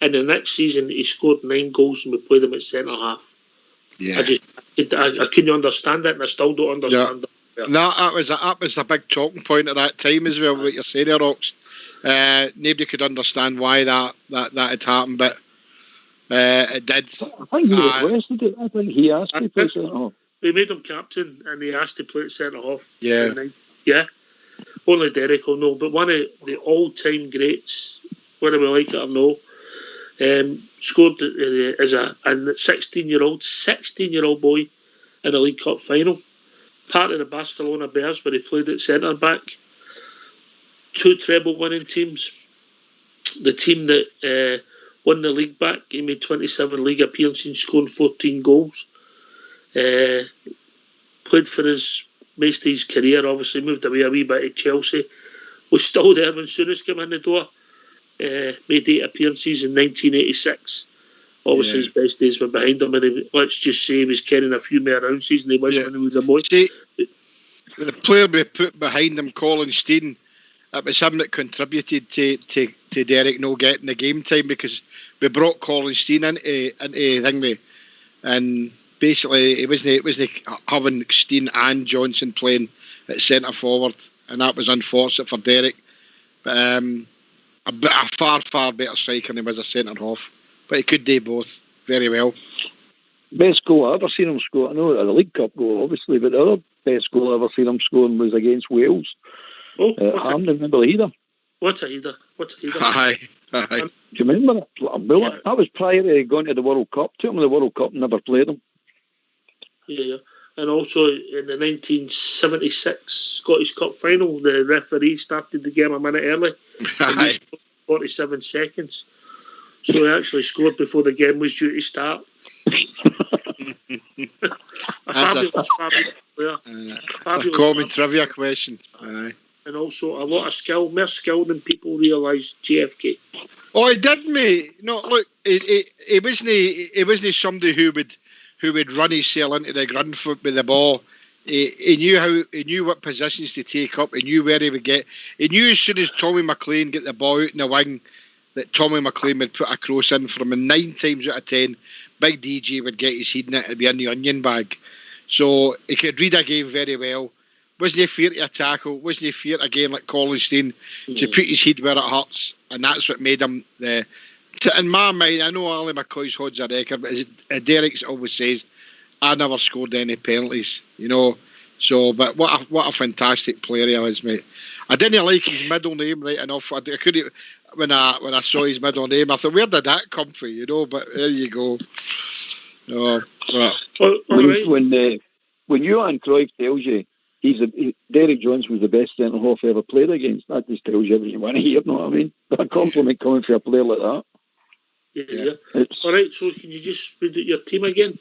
And the next season, he scored 9 goals and we played him at centre half. Yeah. I couldn't understand it, and I still don't understand it. Yeah. No, that was a big talking point at that time as well, what you're saying there, Rox. Nobody could understand why that had happened, but it did. I think he requested it. I think he asked to play centre half. We made him captain, and he asked to play at centre half. Yeah. Yeah. Only Derek will know, but one of the all-time greats, whether we like it or no, scored as a 16-year-old boy in a League Cup final. Part of the Barcelona Bears, where he played at centre back. 2 treble winning teams. The team that won the league back, he made 27 league appearances, scoring 14 goals. Played for most of his career, obviously moved away a wee bit to Chelsea. Was still there when Souness came in the door. Made 8 appearances in 1986. Obviously, his best days were behind him, and let's just say he was carrying a few more ounces than he was when he was a boy. See, the player we put behind him, Colin Stein, it was him that contributed to Derek not getting the game time, because we brought Colin Stein into Thingway, and basically it wasn't having Stein and Johnson playing at centre forward, and that was unfortunate for Derek. But a far better striker than he was a centre half. But he could do both very well. Best goal I ever seen him score, I know the League Cup goal, obviously, but the other best goal I ever seen him scoring was against Wales. Hampden, remember the header? What a header. Aye. Do you remember that? A bullet. Yeah. That was prior to going to the World Cup. Took him to the World Cup and never played him. Yeah. And also in the 1976 Scottish Cup final, the referee started the game a minute early. 47 seconds. So he actually scored before the game was due to start. a fabulous player. A common trivia question. Aye. And also a lot of skill, more skill than people realise. JFK. Oh, he did, mate. No, look, he wasn't somebody who would run himself into the ground foot with the ball. He knew what positions to take up. He knew where he would get. He knew as soon as Tommy McLean get the ball out in the wing, that Tommy McLean would put a cross in for him, and 9 times out of 10, Big DJ would get his head in it. It'd be in the onion bag. So he could read a game very well. Wasn't he fear to a tackle? Wasn't he fear again like Colin Stein to put his head where it hurts? And that's what made him the. In my mind, I know Ali McCoy's holds a record, but as Derek always says, I never scored any penalties, you know. So, but what a fantastic player he was, mate. I didn't like his middle name right enough. I couldn't when I saw his middle name. I thought, where did that come from, you know? But there you go. Oh, when Johan Cruyff tells you Derek Johnson was the best centre half ever played against, that just tells you everything you want to hear. You know what I mean? A compliment coming from a player like that. Yeah. All right. So can you just read out your team again?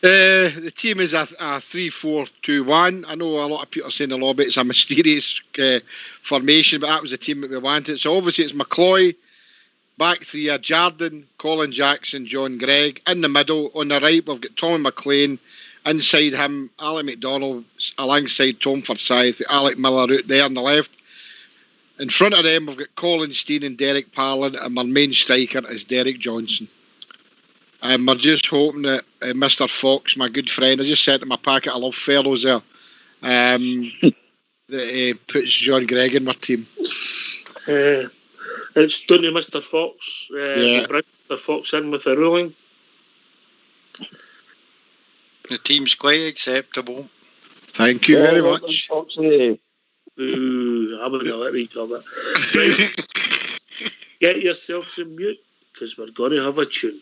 The team is a 3-4-2-1. I know a lot of people are saying a lot about it's a mysterious formation, but that was the team that we wanted. So obviously it's McCloy, back 3 Jardine, Colin Jackson, John Gregg. In the middle, on the right, we've got Tommy McLean. Inside him, Alec McDonald, alongside Tom Forsyth, with Alec Miller out there on the left. In front of them, we've got Colin Stein and Derek Parlin, and my main striker is Derek Johnson. And we're just hoping that Mr. Fox, my good friend, I just sent him a packet of love fellows there, that he puts John Gregg in my team. It's done to Mr. Fox. Bring Mr. Fox in with the ruling. The team's quite acceptable. Thank you very much. Ooh, I wouldn't let each other. Right. Get yourselves in mute, because we're going to have a tune.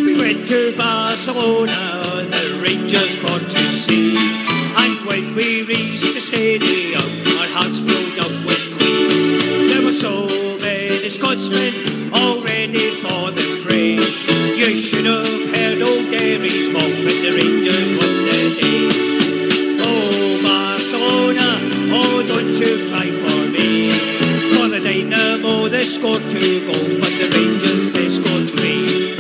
We went to Barcelona, the Rangers for to see, and when we reached the stadium, our hearts filled up with glee. There were so many Scotsmen all ready for the fray. You should have heard old Derry's mock when the Rangers won the day. Oh Barcelona, oh don't you cry for me, for the Dynamo they scored 2 goals, but the Rangers they scored 3.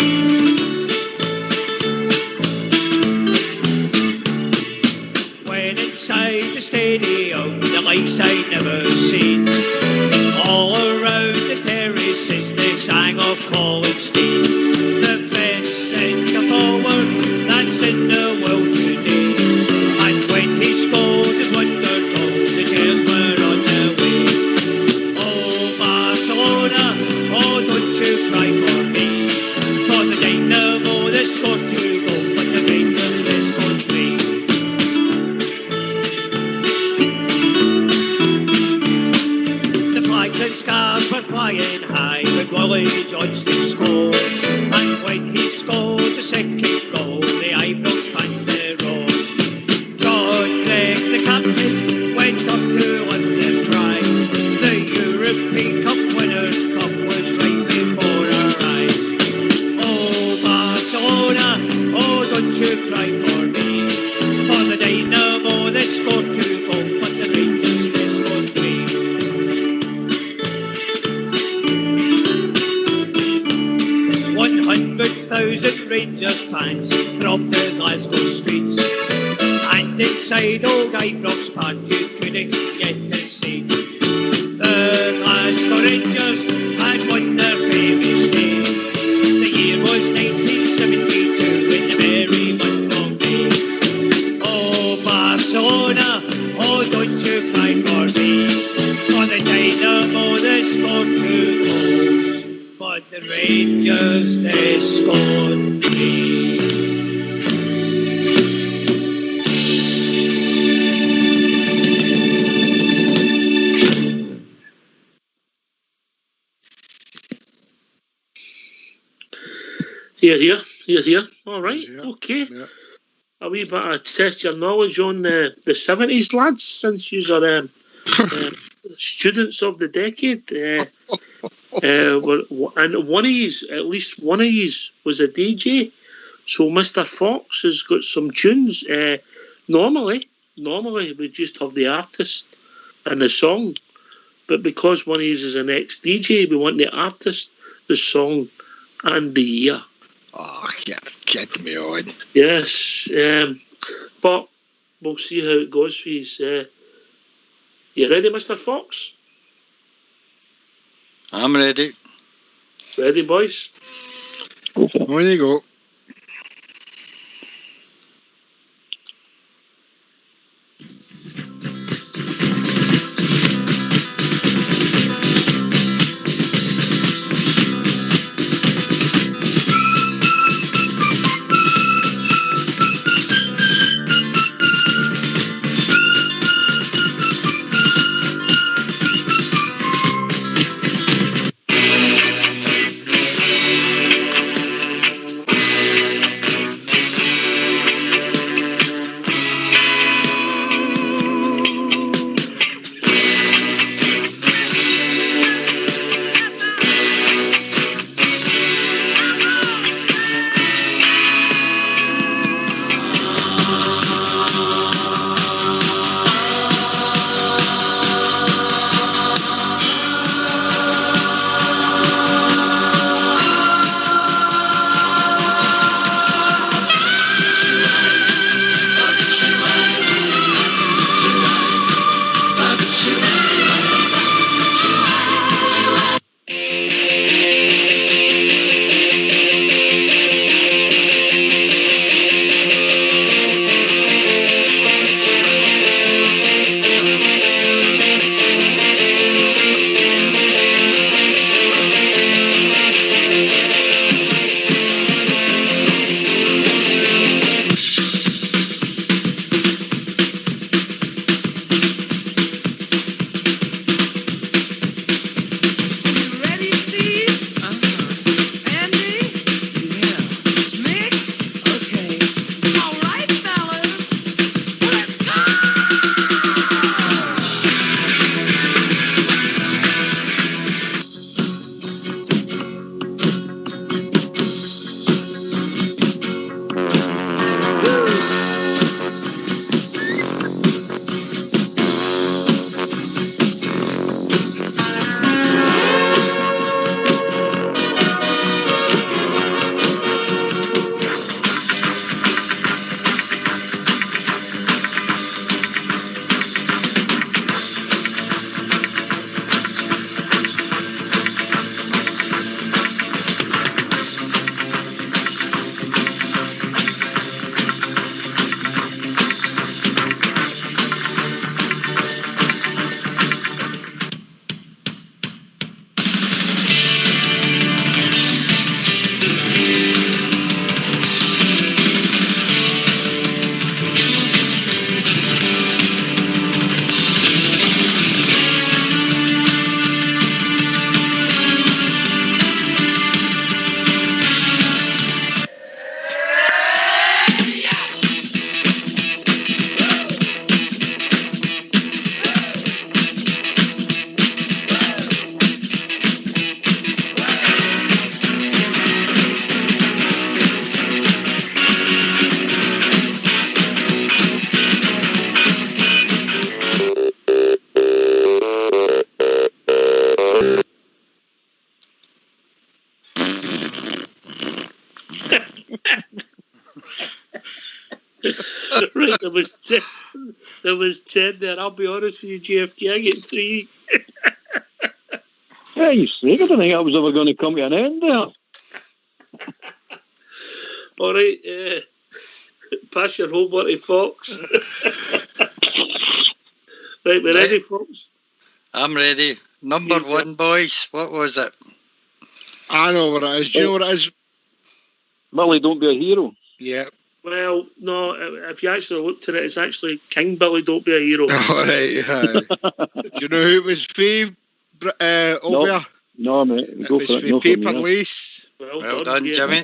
When inside the stadium, the lights I'd never seen, all around the terraces they sang of Colin Stein, the best centre forward that's in the world today. And when he scored his wonder goal, the tears were on their way. Oh Barcelona, oh don't you cry for me, for the Dynamo they scored 2 goals, but the Rangers they scored 3. fans from the Glasgow streets. And inside old Ibrox Park you couldn't get a seat. The Glasgow Rangers had won their famous day. The year was 1972 in the merry month of May. Oh Barcelona, oh don't you cry for me. For the Dynamo they scored 2 goals, but the Rangers they scored 3. Here. All right, Yeah, okay. yeah. A wee bit of test your knowledge on the 70s, lads, since you are students of the decade. And one of yous, at least one of yous, was a DJ. So Mr. Fox has got some tunes. Normally we just have the artist and the song. But because one of yous is an ex-DJ, we want the artist, the song, and the year. Oh, get me on. Yes, but we'll see how it goes for you. You ready, Mr. Fox? I'm ready. Ready, boys? On you go. Right, there was 10. There was 10 there. I'll be honest with you, JFK. I get 3. Yeah, you sick. I don't think I was ever going to come to an end there. All right, pass your homework to Fox. Right, we're ready, Fox. I'm ready. Number Yeah. 1, boys. What was it? I know what it is. Do you know what it is? Billy, don't be a hero. Yeah. Well, no, if you actually looked at it, it's actually King Billy, Don't Be a Hero. All right. Do you know who it was for? Albert? No, mate. It Go was for it. for No, for Paper me, Lace. Well done, yeah. Jimmy.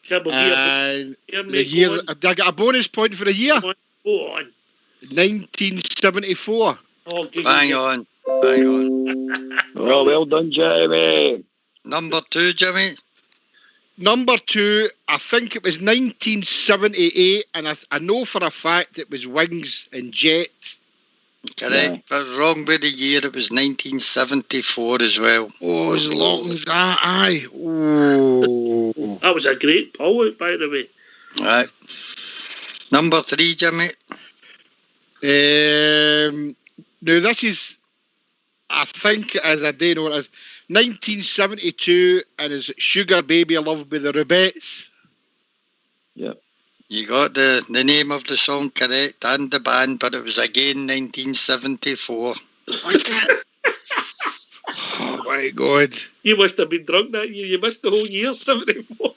Come on, And here, the mate, year, go on. I got a bonus point for the year. Go on. 1974. Oh, good. Bang on. Bang on. Oh, well done, Jamie. Number 2, Jimmy. Number 2, I think it was 1978, and I know for a fact it was Wings and Jet. Correct. But wrong with the year. It was 1974 as well. Oh, as long as aye. Oh. That was a great pull out, by the way. Right. Number 3, Jimmy. Now this is, I think, as I do know it is, 1972, and is Sugar Baby Love by the Rubettes. You got the name of the song correct and the band, but it was again 1974. Oh my God. You must have been drunk that year. You missed the whole year, 74.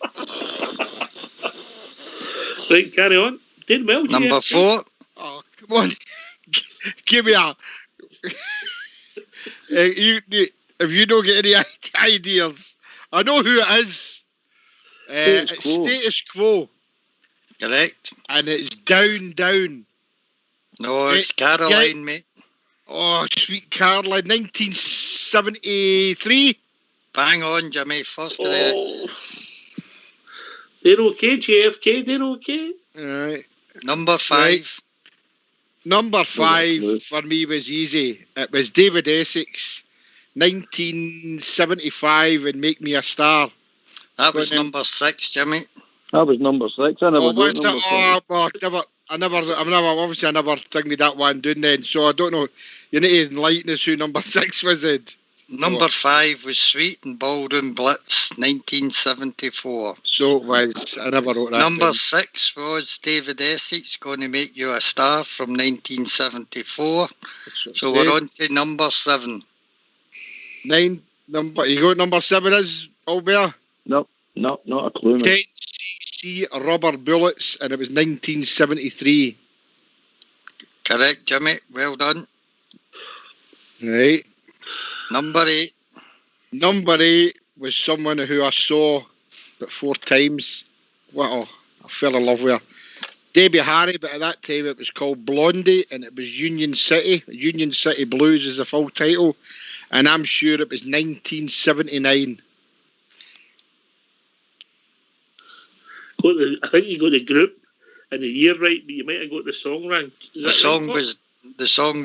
Right, carry on. Did well, Number GFK. 4. Oh, come on. Give me a... if you don't get any ideas, I know who it is. It's Status Quo, Correct. and it's Down, Down. No, it's Caroline, mate. Oh, Sweet Caroline, 1973. Bang on, Jimmy. First of it. Oh. They're okay, JFK. They're okay. All right. Number 5. Number that's 5 good. for me was easy. It was David Essex, 1975, and Make Me a Star. That was But then- number 6, Jimmy. That was number 6. I never Oh, got what's number that? 6. Oh, I never, obviously I never thinking that one doing then, so I don't know. You need to enlighten us who number 6 was it. Number 5 was Sweet and Baldwin Blitz, 1974. So it was. I never wrote that. Number down. 6 was David Essex, Going to Make You a Star, from 1974. So we're on to number 7. 9 number. You got number 7 is Albert. No, not a clue, mate. 10cc Rubber Bullets, and it was 1973. Correct, Jimmy. Well done. Right. Number 8. Number 8 was someone who I saw about 4 times. Well, I fell in love with her. Debbie Harry, but at that time it was called Blondie, and it was Union City. Union City Blues is the full title, and I'm sure it was 1979. I think you got the group and the year right, but you might have got the song wrong. Is The that song right,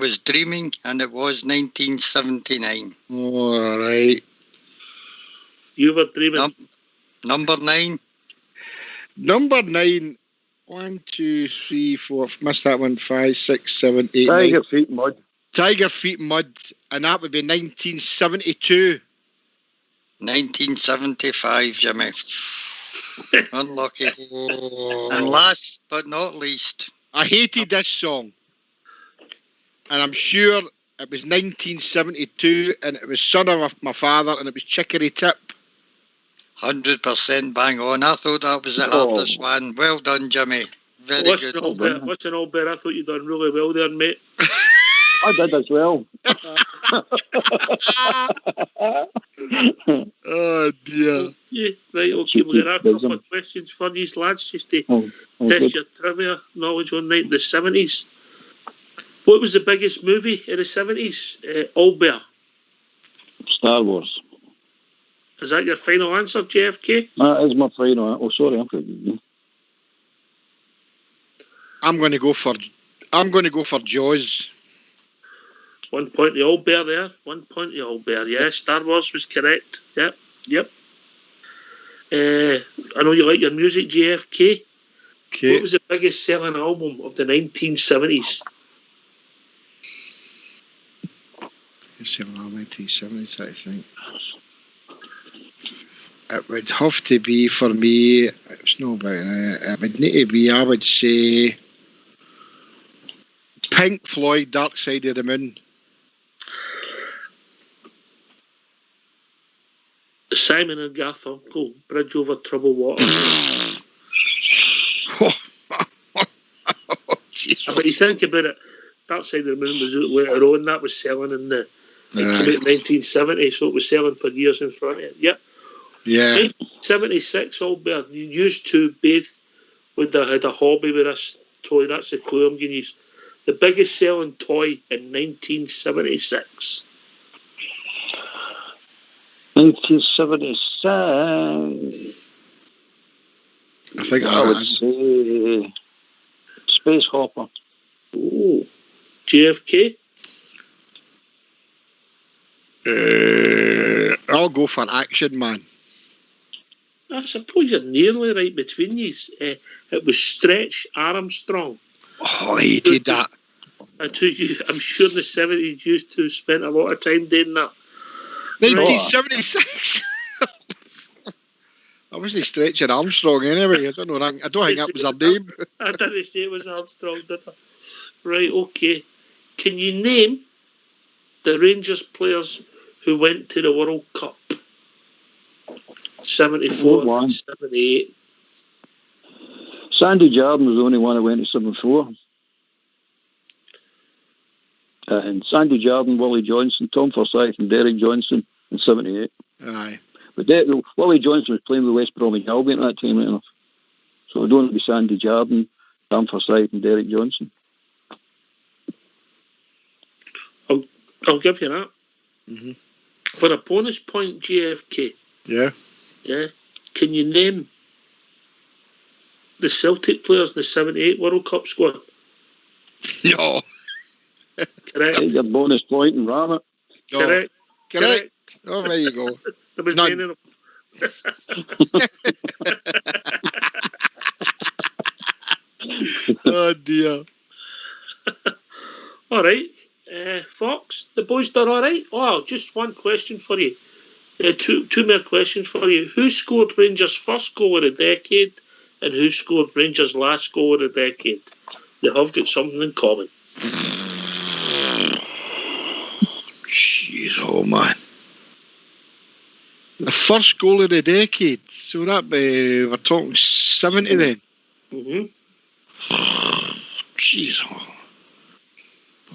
was Dreaming, and it was 1979. All right. You were dreaming. Number 9. Number 9. 1, 2, 3, 4. Missed that one. 5, 6, 7, 8, 9. Tiger Feet Mud. Tiger Feet Mud, and that would be 1972. 1975, Jimmy. Unlucky. Oh. And last but not least, I hated this song, and I'm sure it was 1972, and it was Son of my Father, and it was Chicory Tip. 100% bang on. I thought that was the hardest one. Well done, Jimmy. Very Listen, good. Albert, I thought you done really well there, mate. I did as well. Oh dear. Yeah, right, okay, we're going to have a couple of questions for these lads just to Oh, test good. your trivia knowledge on the 70s. What was the biggest movie in the 70s? Albert. Star Wars. Is that your final answer, JFK? That is my final. Oh, sorry. I forgot. I'm going to go for Jaws. 1 point to Albert there. 1 point to Albert, yeah. Star Wars was correct. Yep. I know you like your music, JFK. Okay. What was the biggest selling album of the 1970s? It's in the 1970s, I think. It would have to be, for me, it's not about it would need to be, I would say, Pink Floyd, Dark Side of the Moon. Simon and Garfunkel, Bridge Over Troubled Water. But you think about it, Dark Side of the Moon was out later on. That was selling in the... It came out in 1970, so it was selling for years in front of it. Yep. Yeah. 1976, Albert, you used to both would have had a hobby with this toy. That's the clue I'm giving you. The biggest selling toy in 1976. 1976. I think I would say Space Hopper. Oh, JFK. I'll go for Action Man. I suppose you're nearly right between you. It was Stretch Armstrong. Oh, I hated that. I'm sure the 70s used to spend a lot of time doing that. 1976. I wasn't stretching Armstrong anyway. I don't know. I don't think that was her name. I didn't say it was Armstrong, did I? Right, okay. Can you name the Rangers players who went to the World Cup? 74 and 78. Sandy Jardine was the only one that went to 74. And Sandy Jardine, Willie Johnson, Tom Forsyth and Derek Johnson in 78. Aye. But Willie Johnson was playing with West Bromwich Albion at that time, right enough. So it would only be Sandy Jardine, Tom Forsyth and Derek Johnson. I'll give you that. Mm-hmm. For a bonus point, JFK. Yeah. Yeah. Can you name the Celtic players in the 78 World Cup squad? No. Correct. Take your bonus point and ram it. No. Correct. Oh, there you go. There was None. none of them. Oh, dear. All right. Fox, the boys done all right? Oh, just one question for you. Two more questions for you. Who scored Rangers' first goal of the decade and who scored Rangers' last goal of the decade? They have got something in common. Jeez, oh man. The first goal of the decade. So we're talking 70 then. Mm-hmm. Jeez, oh.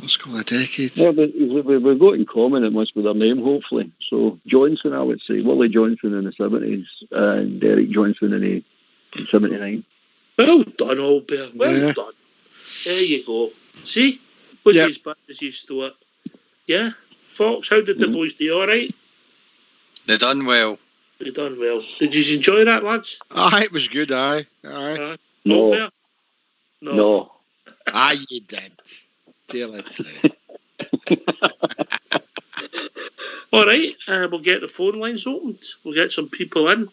First goal of the decade. Yeah, but we've got in common, it must be their name, hopefully. So Johnson, I would say. Willie Johnson in the 70s and Derek Johnson in 79. Well done, Albert. Well done. There you go. See? Was as bad as you to it. Yeah? Fox, how did the boys do? All right? They done well. They done well. Did you enjoy that, lads? Aye, it was good, aye. No. Albert? No. Aye, you did. Tell it. All right, we'll get the phone lines opened. We'll get some people in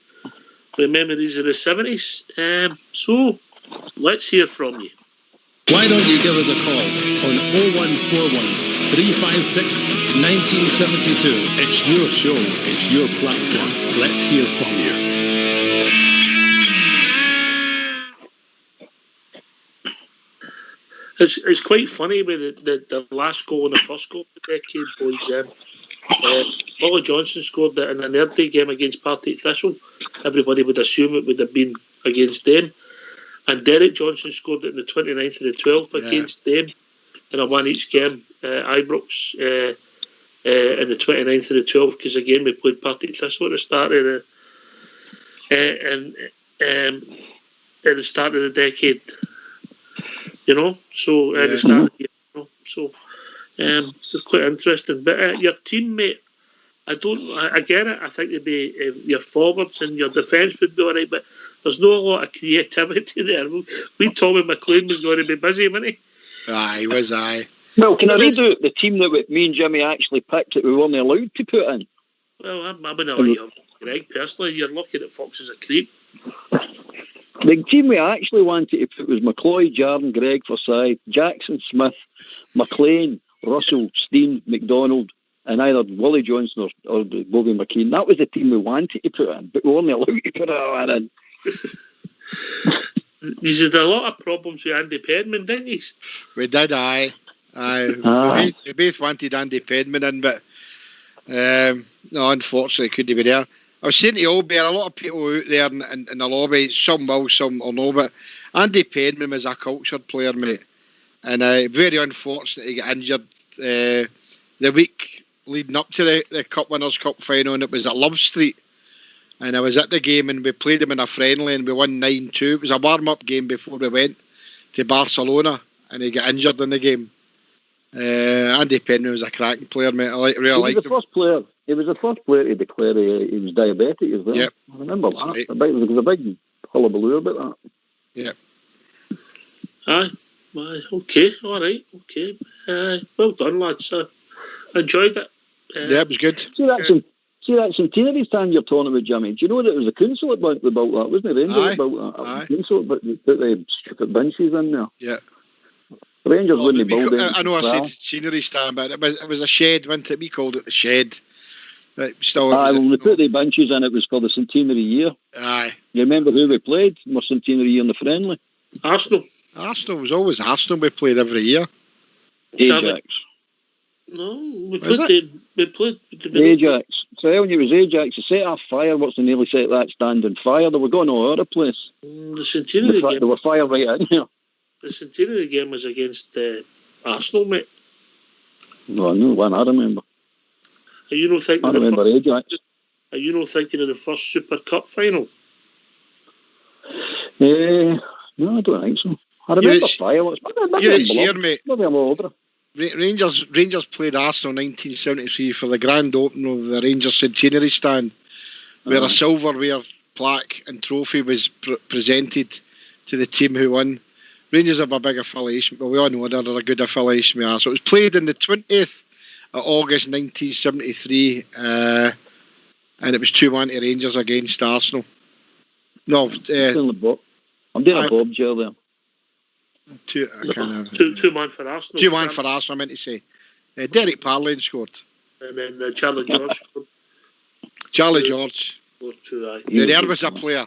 with memories of the 70s. So, let's hear from you. Why don't you give us a call on 0141 356 1972. It's your show. It's your platform. Let's hear from you. It's quite funny with the last goal and the first goal of the decade, boys. Willie Johnson scored it in an Earth Day game against Partick Thistle. Everybody would assume it would have been against them. And Derek Johnson scored it in the 29th of the 12th against them in a one-each game, Ibrox, in the 29th of the 12th, because again we played Partick Thistle at the start of the decade. You know, so at the start of the year, you know, so it's quite interesting. But your teammate, I get it. I think it'd be your forwards and your defence would be all right, but there's not a lot of creativity there. We Tommy McLean was going to be busy, wasn't he? Aye, he was, aye. Well, can I read out the team that me and Jimmy actually picked that we weren't allowed to put in? Well, I'm going to let you have Greg personally. You're looking at Fox as a creep. The team we actually wanted to put was McCloy, Jarden, Gregg Forsyth, Jackson, Smith, McLean, Russell, Steen, McDonald, and either Willie Johnson or Bobby McKean. That was the team we wanted to put in, but we weren't allowed to put it in. You had a lot of problems with Andy Pedman, didn't you? We did, aye. We both wanted Andy Pedman in, but no, unfortunately, couldn't be there. I was saying to Albert, a lot of people out there in the lobby, some will, some will no, but Andy Pedman was a cultured player, mate. And very unfortunate he got injured the week leading up to the Cup Winners' Cup final, and it was at Love Street. And I was at the game, and we played him in a friendly, and we won 9-2. It was a warm-up game before we went to Barcelona, and he got injured in the game. Andy Pedman was a cracking player, mate. I really liked him. He was the first player to declare he was diabetic as well. Yep. I remember that. Right. There was a big hullabaloo about that. Yeah. Aye. Okay, all right, okay. Well done, lads. I enjoyed it. Yeah, it was good. See that centenary stand you're talking about, Jimmy? Do you know that it was the council that built that, wasn't it? Rangers Aye. about that. Aye. The council put the stupid benches in there. Yeah. Rangers wouldn't build it. I know I said scenery stand, but it was a shed, wasn't it? We called it the shed. But still, when they put the benches in, it was for the centenary year. Aye. You remember who we played in our centenary year in the friendly? Arsenal. Arsenal was always Arsenal. We played every year. Ajax. No, we Was played. Ajax. So when it was Ajax, they set off fireworks and nearly set that stand on fire. They were going all over the place. The centenary game. They were fire right in there. The centenary game was against Arsenal, mate. No, no one I remember. Are you not thinking I remember Ajax. Are you not thinking of the first Super Cup final? No, I don't think so. I remember fireworks. Here, mate. Maybe I'm older. Rangers played Arsenal in 1973 for the grand opening of the Rangers Centenary stand, where a silverware plaque and trophy was presented to the team who won. Rangers have a big affiliation, but we all know they're a good affiliation with us. So it was played on the 20th of August 1973, and it was 2-1 to Rangers against Arsenal. No, I'm doing a Bob Gel there. 2-1 for Arsenal. 2-1 for Arsenal, I meant to say. Derek Parlin scored. And then Charlie George scored. Charlie George. There was a player.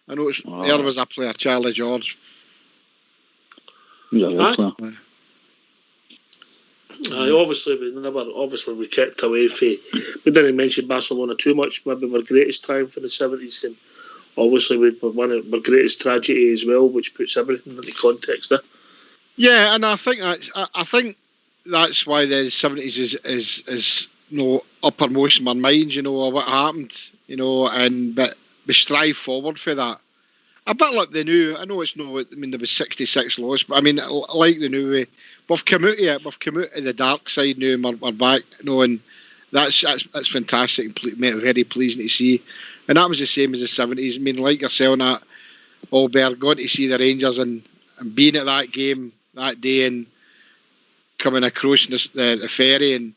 I know there was a player, Charlie George. Obviously we kept away from. We didn't mention Barcelona too much. Maybe our greatest time for the 70s, and obviously we were one of our greatest tragedy as well, which puts everything into context there. Yeah, and I think that's why the 70s is uppermost in our minds. Of what happened. But we strive forward for that. A bit like the new, I know it's no, there was 66 loss, but like the new, we've come out of it, we've come out of the dark side now, and we're back, and that's fantastic, and very pleasing to see. And that was the same as the 70s. Like yourself and that, Albert, going to see the Rangers and being at that game that day and coming across the ferry and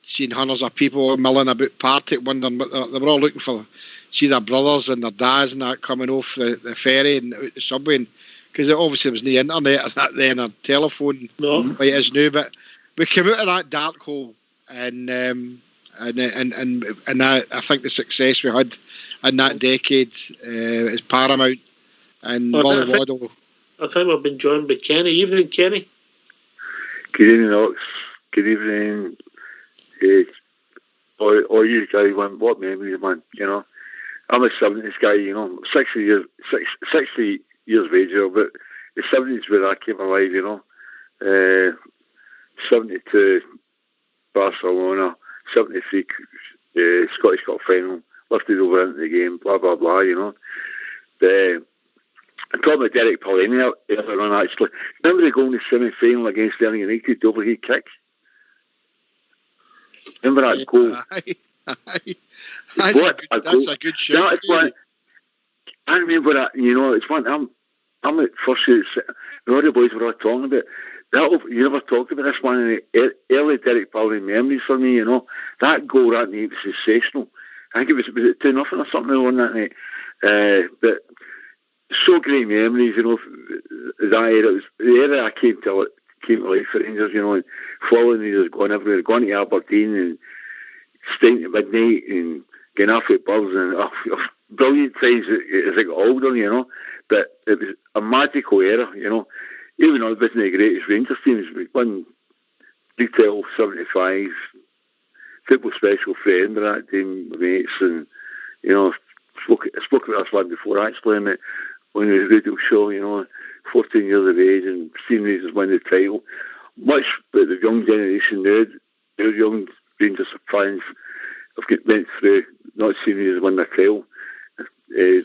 seeing hundreds of people milling about Partick, wondering what they were all looking for. See their brothers and their dads and that coming off the ferry and out the subway, because obviously there was no internet or that then or telephone like it is now. But we came out of that dark hole, and I think the success we had in that decade is paramount. And Molly Waddle. I think we've been joined by Kenny. Evening, Kenny. Good evening, Ox. Good evening. All you guys, man. What memories, man? I'm a 70s guy, 60 years of age, but the 70s where I came alive, 72 Barcelona, 73 Scottish Cup final, lifted over into the game, blah, blah, blah, I'm talking about Derek Paulini earlier on, actually. Remember the goal in the semi-final against Stirling United, the overhead kick? Remember that goal? Aye. That's a good show. I remember that. It's one. I'm at first year. All the boys were all talking about that. You never talked about this one in the early Derek Paulin memories for me. That goal that night was sensational. I think it was 2-0 or something on that night. But so great memories, you know. That era, it was the era I came to life for Rangers, you know, and following Rangers, going everywhere, going to Aberdeen and staying at midnight and getting off at bars and brilliant times as I got older, you know. But it was a magical era, you know. Even though it wasn't the greatest Rangers teams, we won Retail 75, football special friend of that team, mates, and, you know, I spoke about this one before actually on the radio show, you know, 14 years of age and seeing Rangers win the title. Much but the young generation now, the young Rangers fans have went through not seeing Rangers win the title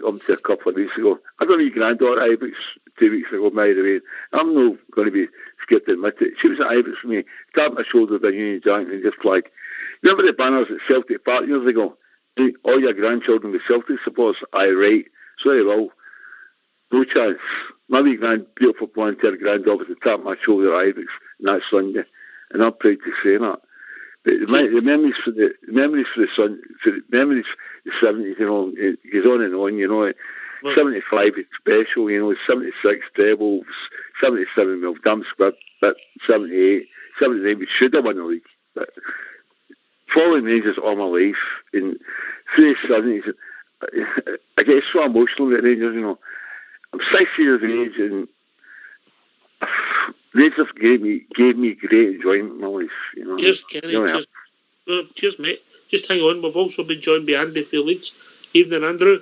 up to a couple of weeks ago. I got a wee granddaughter at Ibrox 2 weeks ago, by the way. I'm not going to be scared to admit it. She was at Ibrox with me, tapped my shoulder with a Union Jack and just like, remember the banners at Celtic Park years ago? All your grandchildren with Celtic supporters? Aye, right. So they will. No chance. My wee beautiful blonde-haired granddaughter was tapped my shoulder at Ibrox that Sunday, and I'm proud to say that. But the memories for the memories for the 70s, you know, it goes on and on, you know. 75 is special, you know. 76 trebles, 77 well damn squid, but 78, 79 we should have won the league. But following Rangers all my life in through the 70s, I get so emotional about Rangers, you know. I'm 6 years of age and Rangers gave me great enjoyment in my life, you know. Cheers, Kenny. Cheers, mate. Just hang on. We've also been joined by Andy for Leeds. Evening, Andrew.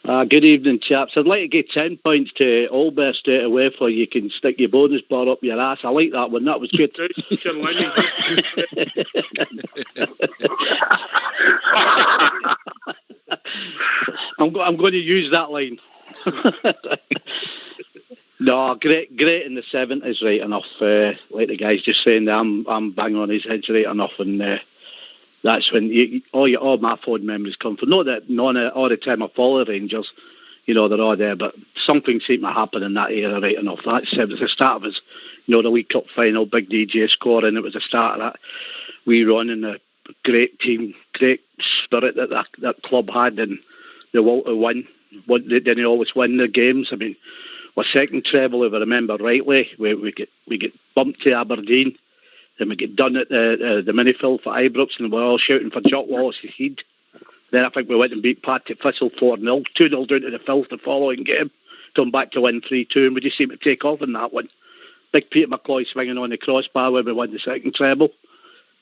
Good evening, chaps. I'd like to give 10 points to Albert straight away for you can stick your bonus bar up your ass. I like that one. That was good. I'm going to use that line. No, great in the 70s, right enough. Like the guy's just saying that I'm banging on his head right enough, and that's when all my fond memories come from. Not that all the time I follow Rangers, you know, they're all there, but something seemed to happen in that era right enough. It was the start of his, you know, the League Cup final, big DJ scoring. It was the start of that wee run and the great team, great spirit that club had, and the will to win. Didn't always win the games. I mean, our second treble, if I remember rightly, we get bumped to Aberdeen, then we get done at the Minifield for Ibrox, and we're all shouting for Jock Wallace's head. Then I think we went and beat Partick Thistle 4-0, 2-0 down to the filth the following game, come back to win 3-2, and we just seemed to take off in that one. Big Peter McCloy swinging on the crossbar when we won the second treble.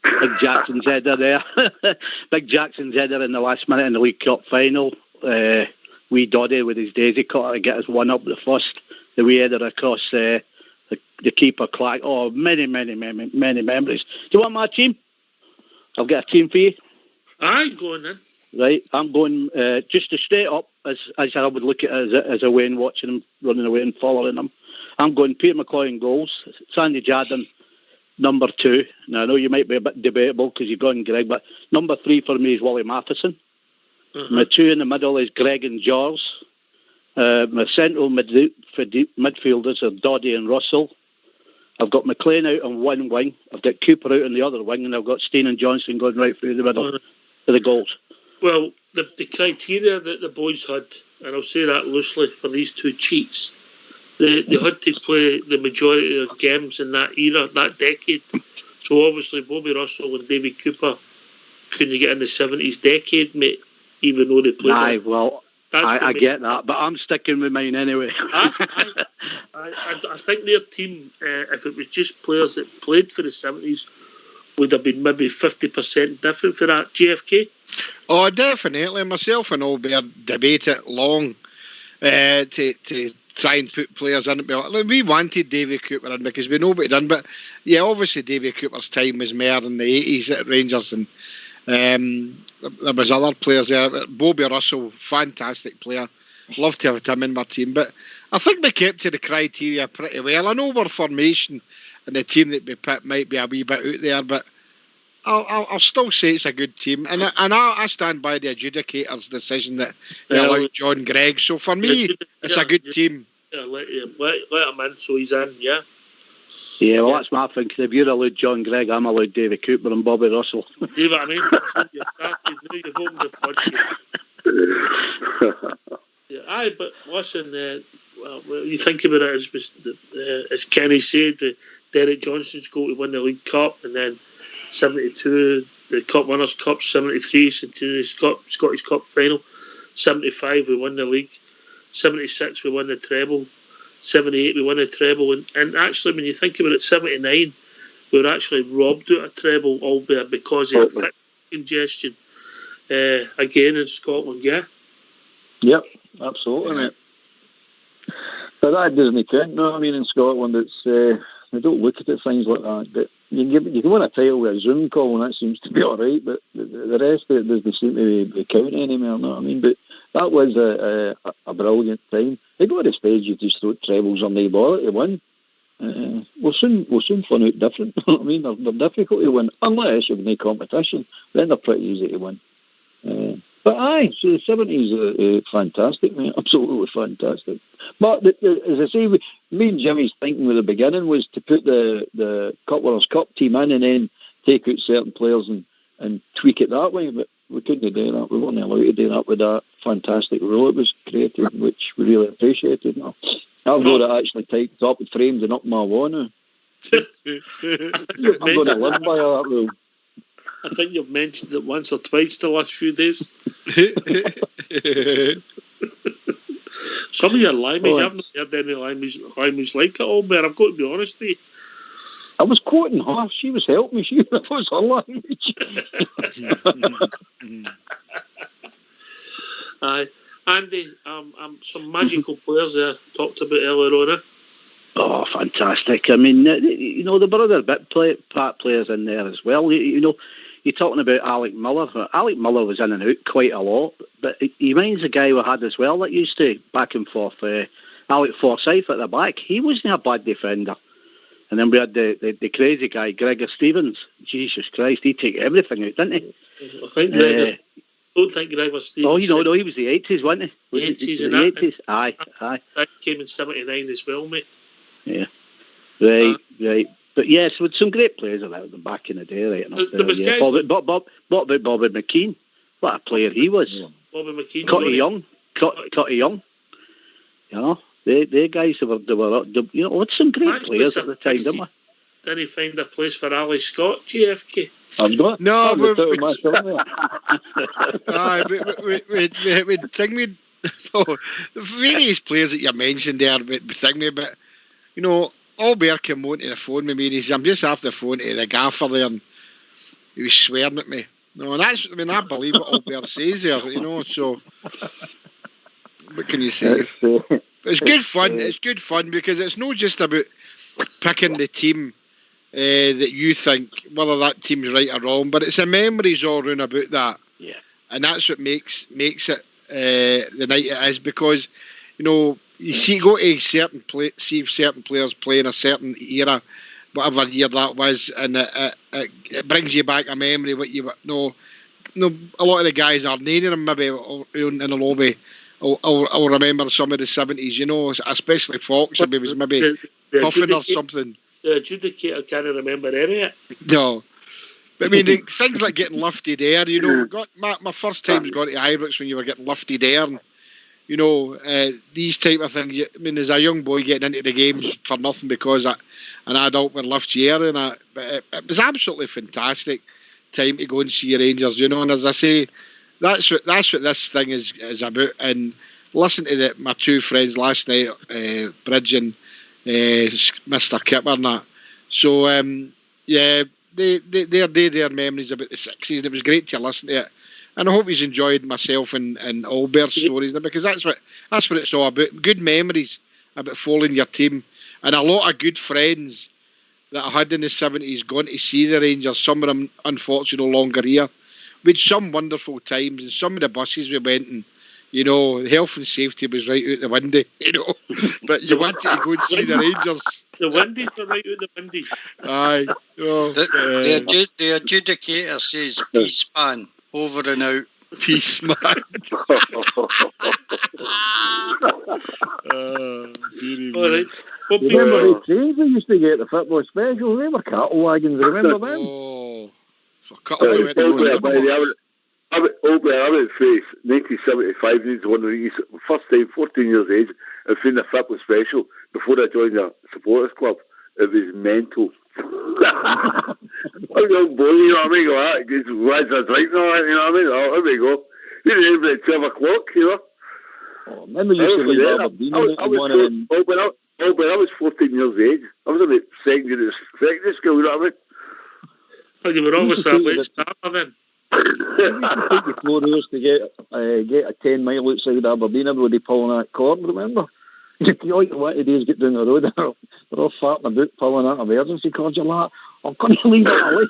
Big Jackson's header there. Big Jackson's header in the last minute in the League Cup final. Wee Doddy with his daisy cutter to get us one up the first. The wee header across the keeper Clark. Oh, many memories. Do you want my team? I've got a team for you. Aye, go on then. Right, I'm going just to straight up as I would look at it as a way and watching him running away and following him. I'm going Peter McCloy in goals, Sandy Jardine number 2. Now I know you might be a bit debatable because you've gone Greg, but number 3 for me is Wally Matheson. My 2 in the middle is Greg and Jaws. My central midfielders are Doddy and Russell. I've got McLean out on one wing. I've got Cooper out on the other wing, and I've got Steen and Johnson going right through the middle for the goals. Well, the criteria that the boys had, and I'll say that loosely for these 2 cheats, they had to play the majority of games in that era, that decade. So obviously Bobby Russell and David Cooper couldn't get in the 70s decade, mate, even though they played. Aye, well, I get that, but I'm sticking with mine anyway. I think their team, if it was just players that played for the 70s, would have been maybe 50% different for that. GFK? Oh, definitely. Myself and Albert debate it long to try and put players in it. We wanted Davy Cooper in because we know what he done, but yeah, obviously Davy Cooper's time was more in the 80s at Rangers, and there was other players there. Bobby Russell, fantastic player. Love to have him in my team, but I think we kept to the criteria pretty well. I know our formation and the team that we picked might be a wee bit out there, but I'll still say it's a good team, and I stand by the adjudicator's decision that they allowed John Gregg. So for me, it's a good team. Yeah, let him in, so he's in. Yeah. Yeah, well, that's my thinking. If you're allowed John Gregg, I'm allowed David Cooper and Bobby Russell. See what I mean? You've opened the floodgate. Yeah, aye, but listen, well, you think about it, as Kenny said, Derek Johnson's goal to win the League Cup, and then 72, the Cup Winners' Cup, 73, Scottish Cup final, 75, we won the league, 76, we won the treble, 78, we won the treble, and actually, when you think about it, 79, we were actually robbed out of treble, albeit because of fit congestion, again in Scotland, yeah? Yep, absolutely, mate. But that doesn't count, no, I mean, in Scotland, it's they don't look at things like that, but you can win a title with a Zoom call, and that seems to be all right, but the rest of it doesn't seem to be counting anymore, you know what I mean? But that was a brilliant time. They got to the stage you just throw trebles on the ball to win. We'll soon find out different. I mean, they're difficult to win unless you've no competition. Then they're pretty easy to win. But aye, so the 70s are fantastic, mate. Absolutely fantastic. But as I say, me and Jimmy's thinking with the beginning was to put the Cup Winners' Cup team in and then take out certain players and tweak it that way. But we couldn't do that. We weren't allowed to do that with that fantastic rule it was created, which we really appreciated. I've got it actually typed up with frames and up my wall now. I'm going to live by that rule. I think you've mentioned it once or twice the last few days. Some of your language, I've not heard any language like it all, but I've got to be honest with you. I was quoting her. She was helping me. That was her language. Aye. Andy, some magical players there talked about earlier on. Oh, fantastic. I mean, there were other part players in there as well. You're talking about Alec Miller. Alec Miller was in and out quite a lot, but he reminds the guy we had as well that used to back and forth, Alec Forsyth at the back. He wasn't a bad defender. And then we had the crazy guy, Gregor Stevens. Jesus Christ, he'd take everything out, didn't he? I think Gregor, don't think Gregor Stevens. Oh, no, he was the 80s, wasn't he? The 80s and the 80s. Aye. That came in 79 as well, mate. Yeah. Right. But yes, with some great players around back in the day, right enough. There was guys what about Bobby McKean? What a player he was. Bobby McKean. Cotty Young. You know, they guys were with some great players at the time, didn't we? Did he find a place for Ali Scott, GFK? I've got no, we the various players that you mentioned there, but Albert came on to the phone with me and he said, I'm just after the phone to the gaffer there, and he was swearing at me. No, and that's, I believe what Albert says there, so what can you say? It's good fun. It's good fun because it's not just about picking the team that you think, whether that team's right or wrong, but it's the memories all round about that. Yeah. And that's what makes it the night it is, because, you see, go to see certain players play in a certain era, whatever year that was, and it brings you back a memory. What you know, a lot of the guys are naming them maybe in the lobby. I'll remember some of the 70s, especially Fox. He was maybe puffing or something. The adjudicator can't remember any of it. No. But things like getting lifted air, my first time's gone to Ibrox when you were getting lifted air, and, these type of things. As a young boy getting into the games for nothing because an adult would lift you air, but it was absolutely fantastic time to go and see Rangers, and as I say, that's what this thing is about. And listen to my two friends last night, Bridge and Mr. Kipper and that. So their memories about the 60s, and it was great to listen to it. And I hope he's enjoyed myself and Albert's stories, because that's what it's all about. Good memories about following your team, and a lot of good friends that I had in the 70s going to see the Rangers. Some of them unfortunately no longer here. We had some wonderful times, and some of the buses we went in, health and safety was right out the window, but you wanted to go and see the Rangers. The windies are right out the windies. Aye. The adjudicator says peace man, over and out. Peace man. All right. Well, remember the trains we used to get the football specials? They were cattle wagons, remember them? Oh. I I went through 1975. He was one of the first time, 14 years of age, and found the football special before I joined the supporters club. It was mental. I'm a young boy, you know what I mean? It's lads are drinking, you know what I mean? Oh, here we go. You know, every 12 o'clock, you know. Oh, remember you used to leave Aberdeen when I was 14 years of age. I was about secondary school, you know what I mean? Well, you were always that late starter then. It took you 4 hours to get a 10 mile outside Aberdeen, everybody pulling that cord, remember? All you want to do is get down the road. They're all farting about pulling out emergency cords. You're like, I'm going to leave it away.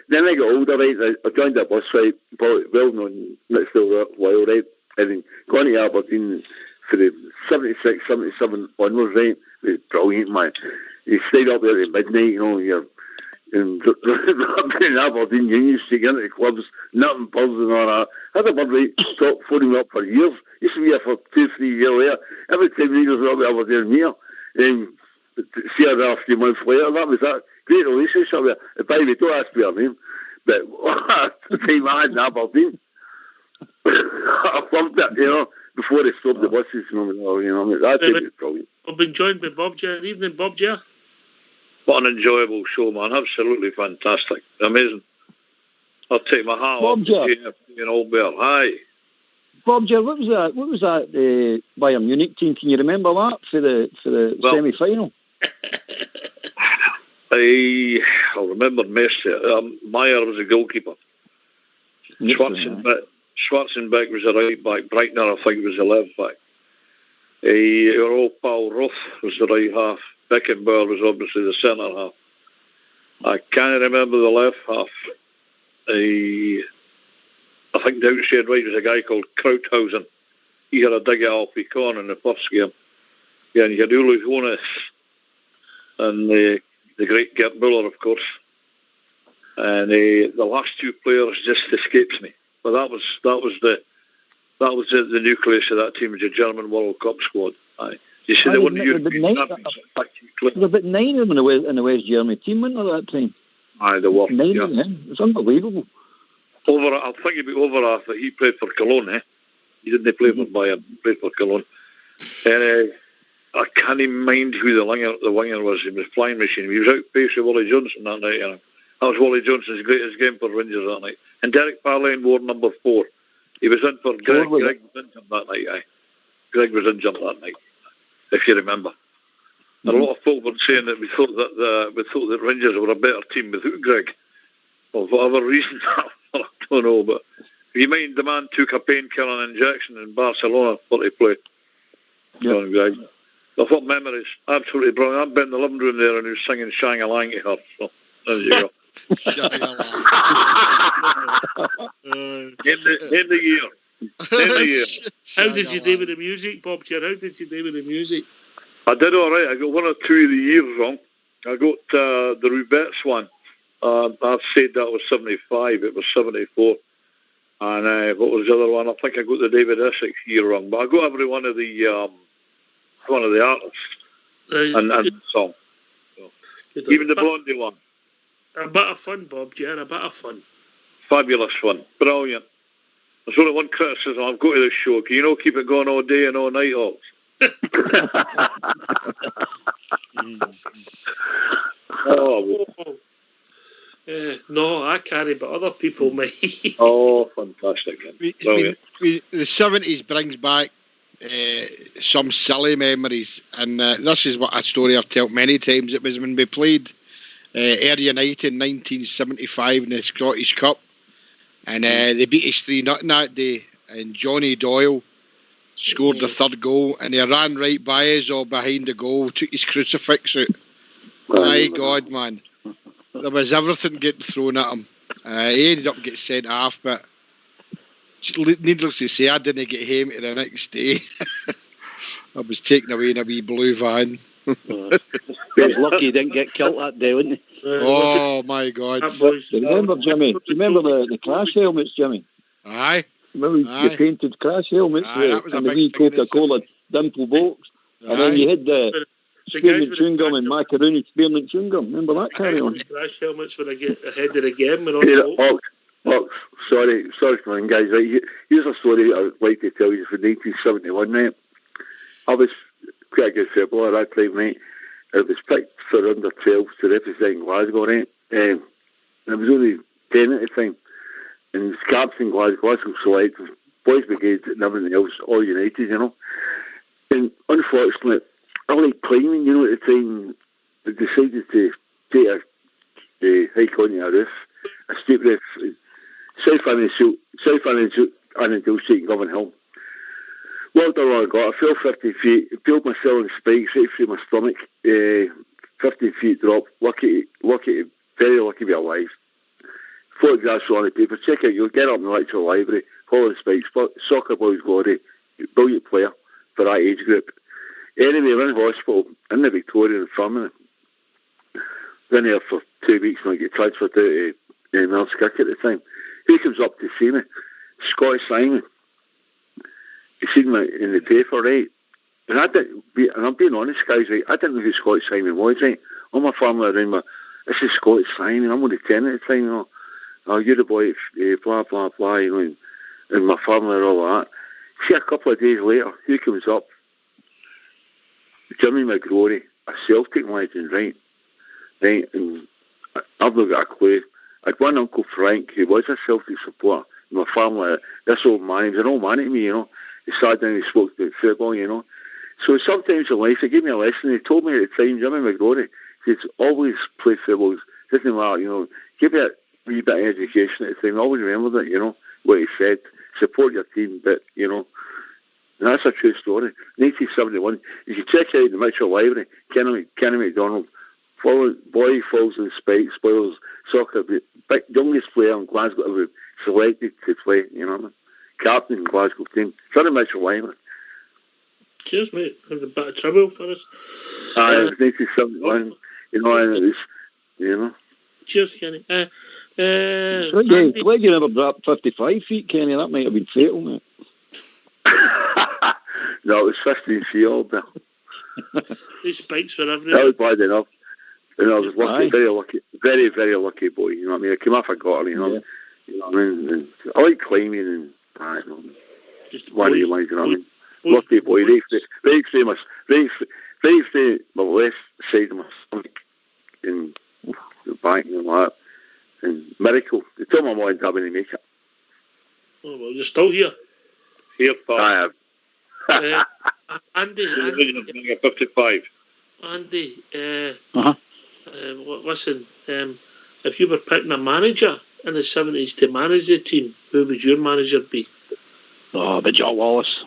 Then I got older, right? I joined a bus, right? Well known, next to Royal, right? And then going to Aberdeen for the 76, 77 onwards, right? It was brilliant, man. You stayed up there at midnight, you know, you're in Aberdeen, you used to get into clubs, nothing pubs and all that. I had a bird right, stopped phoning me up for years. Used to be here for 2-3 years later. Every time Rangers were up at Aberdeen here, see her there a few months later, that was that great relationship there. By the way, don't ask me her name, but the time I had in Aberdeen, I loved it, you know, before they stopped the buses, you know, that time was brilliant. I've been joined by Bob Ger. Evening, Bob Ger. What an enjoyable show, man. Absolutely fantastic. Amazing. I'll take my hat off to GFC and Old Bear. Hi. Bob Ger, what was that Bayern Munich team? Can you remember that for the semi-final? I'll remember Messi. Meyer was the goalkeeper. Schwarzenbeck was the right back. Breitner, I think, was the left back. Your old pal Ruff was the right half. Beckenbauer was obviously the centre half. I can't remember the left half. I think the outside right was a guy called Krauthausen. He had a dig at Alfie Corn in the first game. Yeah, and you had Uli Hoeneß and the great Gert Müller, of course. And the last two players just escapes me. But that was the nucleus of that team, was the German World Cup squad. Aye. You see, they won the European Champions. There were about 9 of them in the West Germany team, weren't there, at that time? Aye, there were. 9 of them. It's unbelievable. I'm thinking about Overath, that he played for Cologne, eh? He didn't play for Bayern, he played for Cologne. And I can't even mind who the winger was. He was flying machine. He was outpaced with Wally Johnson that night, you know. That was Wally Johnson's greatest game for Rangers that night. And Derek Parlane wore number 4. He was in for Greg. Greg was injured that night, aye. Greg was injured that night, if you remember. And a lot of folk were saying that we thought that Rangers were a better team without Greg. For whatever reason, I don't know. But if you mind, the man took a painkiller injection in Barcelona for to play. Yeah. Greg. I thought memories, absolutely brilliant. I've been in the living room there and he was singing Shang-a-Lang to her. So there you go. In the year. How did you do with the music, Bob Ger? How did you do with the music? I did all right. I got 1 or 2 of the years wrong. I got the Rubettes one. I said that was 75. It was 74. And what was the other one? I think I got the David Essex year wrong. But I got every one of the artists and the song. So, even the Blondie one. A bit of fun, Bob Ger. A bit of fun. Fabulous fun. Brilliant. There's only one criticism I've got to this show. Can you not keep it going all day and all night, Hawks? No, I carry, but other people might. Oh, fantastic. The 70s brings back some silly memories, and this is what a story I've told many times. It was when we played Ayr United in 1975 in the Scottish Cup, and they beat us 3-0 that day, and Johnny Doyle scored the third goal, and he ran right by us all behind the goal, took his crucifix out. My God, man. There was everything getting thrown at him. He ended up getting sent off, but needless to say, I didn't get home to the next day. I was taken away in a wee blue van. He was lucky he didn't get killed that day, wasn't he? Oh, my God. Remember, Jimmy? Remember the crash helmets, Jimmy? Aye. Remember the painted crash helmets? That was and the wee Coca-Cola dimple box? And then you had spearmint chewing gum and macaroni spearmint chewing gum. Remember that carry on? Crash helmets when I get ahead of the game. And Sorry, man, guys. Right, here's a story I'd like to tell you from 1971, mate. I was quite a good footballer at that time, mate. I was picked for under 12 to represent Glasgow, right? And I was only 10 at the time. And it's captain Glasgow Select, Boys Brigade and everything else, all united, you know. And unfortunately, I like climbing, you know, at the time. I decided to take a hike onto a roof, a steep roof, South Annandale Street in Govan Hill. What I got, I fell 50 feet, peeled myself in spikes right through my stomach, 50 feet drop, lucky, very lucky to be alive. Photographs on the paper, check out, you'll get up in the lecture library, Holland Spikes, Soccer Boys Glory, brilliant player for that age group. Anyway, we're in hospital in the Victoria Infirmary. Been there for 2 weeks and I get transferred out to Milskirk at the time. Who comes up to see me? Scott Simon. He seen me in the paper, right? And I'm being honest, guys, right? I didn't know who Scott Simon was, right? All my family around me, this is Scott Simon. I'm only 10 at the time, you know. Oh, you're the boy, blah, blah, blah, you know, and my family and all that. See, a couple of days later, who comes up? Jimmy McGrory, a Celtic legend, right? Right, and I've not got a clue. I had one Uncle Frank who was a Celtic supporter. My family, this old man, he was an old man to me, you know. He sat down and he spoke about football, you know. So sometimes in life, he gave me a lesson. He told me at the time, Jimmy McGrory, he said, always play football. Doesn't matter, you know. Give me a wee bit of education at the time. I always remember that, you know, what he said. Support your team, but, you know. And that's a true story. 1971, you can check out the Mitchell Library, Kenny McDonald, boy falls in spikes, spoilers, soccer, youngest player in Glasgow ever selected to play, you know what I mean? Captain in Glasgow team. Sorry, Mitchell Library. Cheers, mate. Had a bit of trouble for us. It was 1971, you know, and it was, you know. Cheers, Kenny. Glad you never dropped 55 feet, Kenny. That might have been fatal, mate. No, it was 15 feet old there. These spikes were everywhere. That was bad enough. And I was lucky, very lucky, very, very lucky boy. You know what I mean? I came off a gutter, you know. Yeah. You know what I mean? And I like climbing and I don't know. Just one of you ones, you know what I mean? Lucky boy, very famous, very my left side of my stomach and the back and all that. And miracle. They told my mum and dad when they make it. Oh well, you're still here. Here, pal. I have. Andy, 55. Andy, listen, if you were picking a manager in the 70s to manage the team, who would your manager be? Oh, but Jock Wallace.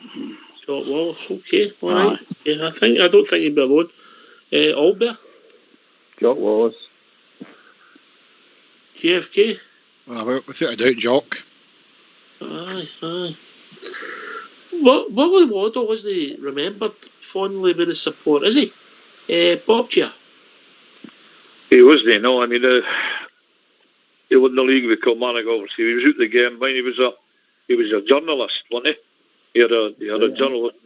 Jock Wallace, okay, all right. Yeah, I don't think he'd be alone. Albert? Jock Wallace. JFK? Without a doubt, Jock. Aye. What was Waddle? Wasn't he remembered fondly with his support? Is he? Bob Chia? He wasn't, no. I mean, he won the league with Kilmarnock, obviously. He was out the game. He was a journalist, wasn't he? He had a journalist.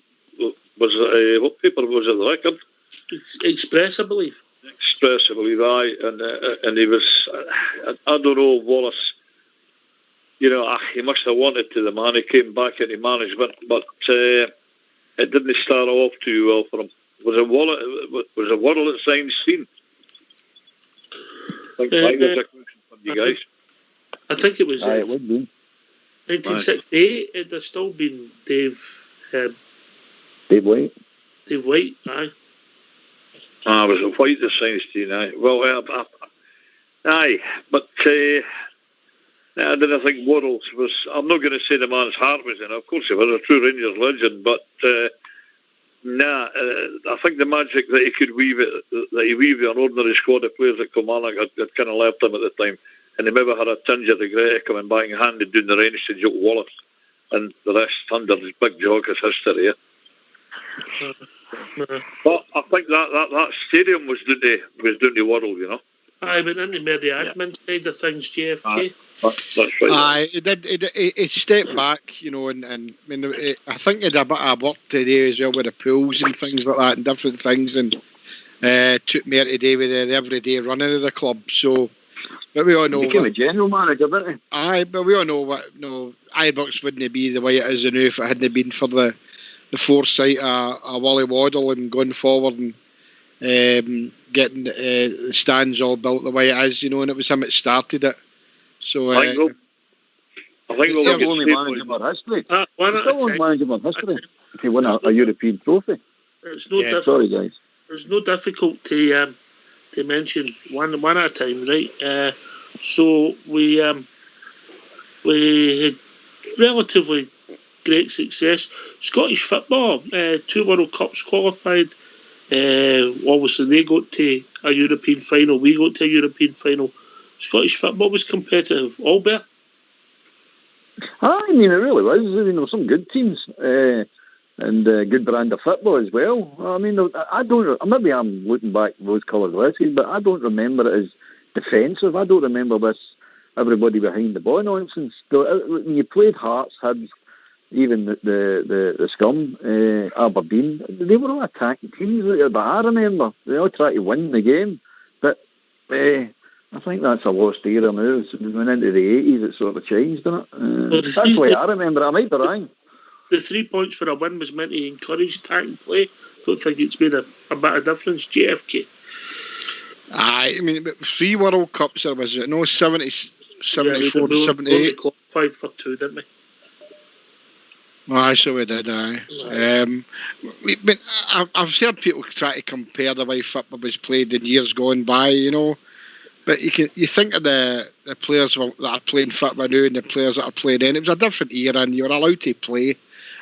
What paper was it? The Record? Express, I believe. Express, I believe, aye. And he was, I don't know, Wallace. You know, he must have wanted to. The man, he came back into management, but it didn't start off too well for him. Was it Waddle that signed Steen? I think that's a question from you guys. I think it was. It would be 1968. It had still been Dave White. Dave White, aye. Was it White that signed Steen? Aye. Well, aye, but. I didn't think Waddle was. I'm not going to say the man's heart was in it. Of course, he was a true Rangers legend, but I think the magic that he could weave an ordinary squad of players at Kilmarnock had kind of left him at the time, and he maybe had a tinge of regret coming back and handed down the reins to Jock Wallace, and the rest under his big jog is history. But I think that stadium was down to Waddle, you know. Aye, but then he made the admin side of things, JFK. That's right. Aye, he did. He stepped back, you know, and I mean, I think he had a bit of work to do as well with the pools and things like that, and different things. And took me to day with the everyday running of the club. So, but we all know he became a general manager, didn't he? Aye, but we all know Ibrox wouldn't be the way it is now if it hadn't been for the foresight of Wally Waddle and going forward and getting the stands all built the way it is, and it was him that started it. So I think he's we'll the only manager in our history. He's the only manager in our history to win a European trophy. It's no Sorry, guys. It's no difficult to mention one at a time, right? So we had relatively great success. Scottish football, 2 World Cups qualified. Obviously, they got to a European final. We got to a European final. Scottish football was competitive. Albert? I mean, it really was. There were some good teams and good brand of football as well. I mean, I don't. Maybe I'm looking back rose-coloured glasses, but I don't remember it as defensive. I don't remember this everybody behind the ball nonsense. When you played Hearts, Hibs, even the Scum, Aberdeen, they were all attacking teams. But I remember they all tried to win the game. But I think that's a lost era now. So we went into the 80s, it sort of changed, didn't it? That's the way I remember it. I might be wrong. The 3 points for a win was meant to encourage attacking play. Don't think it's made a bit of difference, JFK. I mean, 3 World Cups there was, 70, 74, we 78. qualified for 2, didn't we? Aye, so we did, aye. I've heard people try to compare the way football was played in years gone by, But you think of the players that are playing football now and the players that are playing then. It was a different era, and you were allowed to play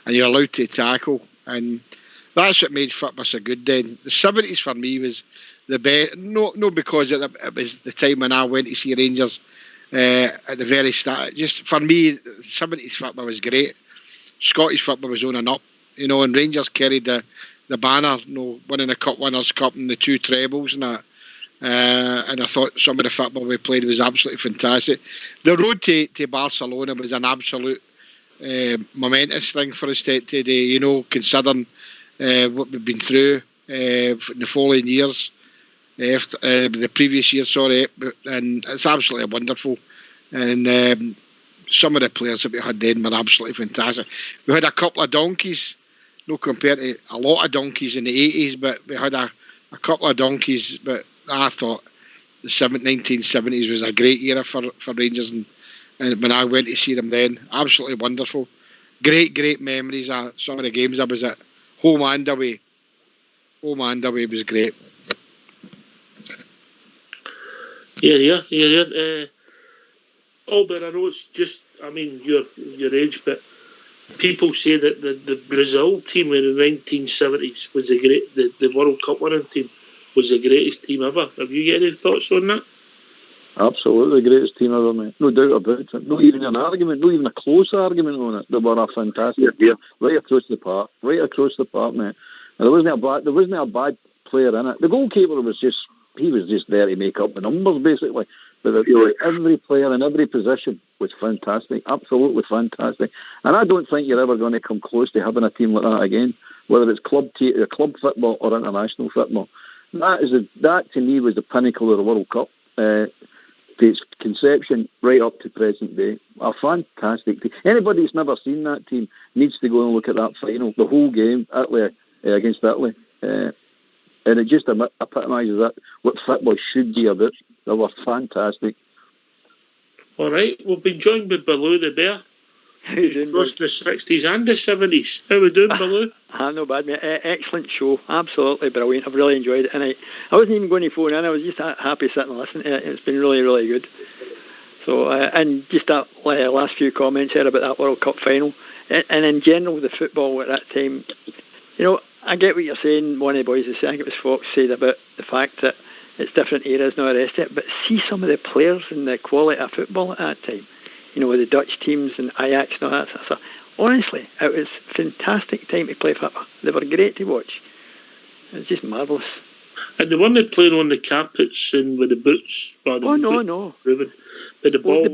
and you're allowed to tackle, and that's what made football so good then. The 70s for me was the best. No, because it was the time when I went to see Rangers at the very start. Just for me, the 70s football was great. Scottish football was on and up, and Rangers carried the banner, winning the Cup Winners' Cup and the 2 trebles and that. And I thought some of the football we played was absolutely fantastic. The road to Barcelona was an absolute momentous thing for us today, considering what we've been through in the following years, the previous year, sorry, and it's absolutely wonderful. And some of the players that we had then were absolutely fantastic. We had a couple of donkeys, no compared to a lot of donkeys in the 80s, but we had a couple of donkeys, but I thought the 1970s was a great era for Rangers, and when I went to see them then, absolutely wonderful. Great memories of some of the games I was at. Home and away was great. Yeah. Albert, I know it's just, your age, but people say that the Brazil team in the 1970s was the World Cup winning team was the greatest team ever. Have you got any thoughts on that? Absolutely, the greatest team ever, mate. No doubt about it. Not even an argument, not even a close argument on it. They were a fantastic team, right across the park, mate. And there wasn't a bad player in it. The goalkeeper was just there to make up the numbers, basically. But every player in every position was fantastic, absolutely fantastic. And I don't think you're ever going to come close to having a team like that again, whether it's club football or international football. That to me was the pinnacle of the World Cup. To its conception right up to present day. A fantastic team. Anybody who's never seen that team needs to go and look at that final, the whole game, Italy against Italy. And it just epitomises that, what football should be about. They were fantastic. All right, we've been joined by Baloo the Bear. Across the 60s and the 70s. How are we doing, Baloo? I'm not bad, mate. Excellent show. Absolutely brilliant. I've really enjoyed it. And I wasn't even going to phone in. I was just happy sitting and listening to it. It's been really, really good. So, and just that last few comments here about that World Cup final. And in general, the football at that time, I get what you're saying. One of the boys, I think it was Fox, said about the fact that it's different eras, not the rest of it. But see some of the players and the quality of football at that time. With the Dutch teams and Ajax and all that sort of stuff. Honestly, it was a fantastic time to play football. They were great to watch. It was just marvellous. And the one they playing on the carpets and with the boots. Well, the boots no. Moving, but the ball. The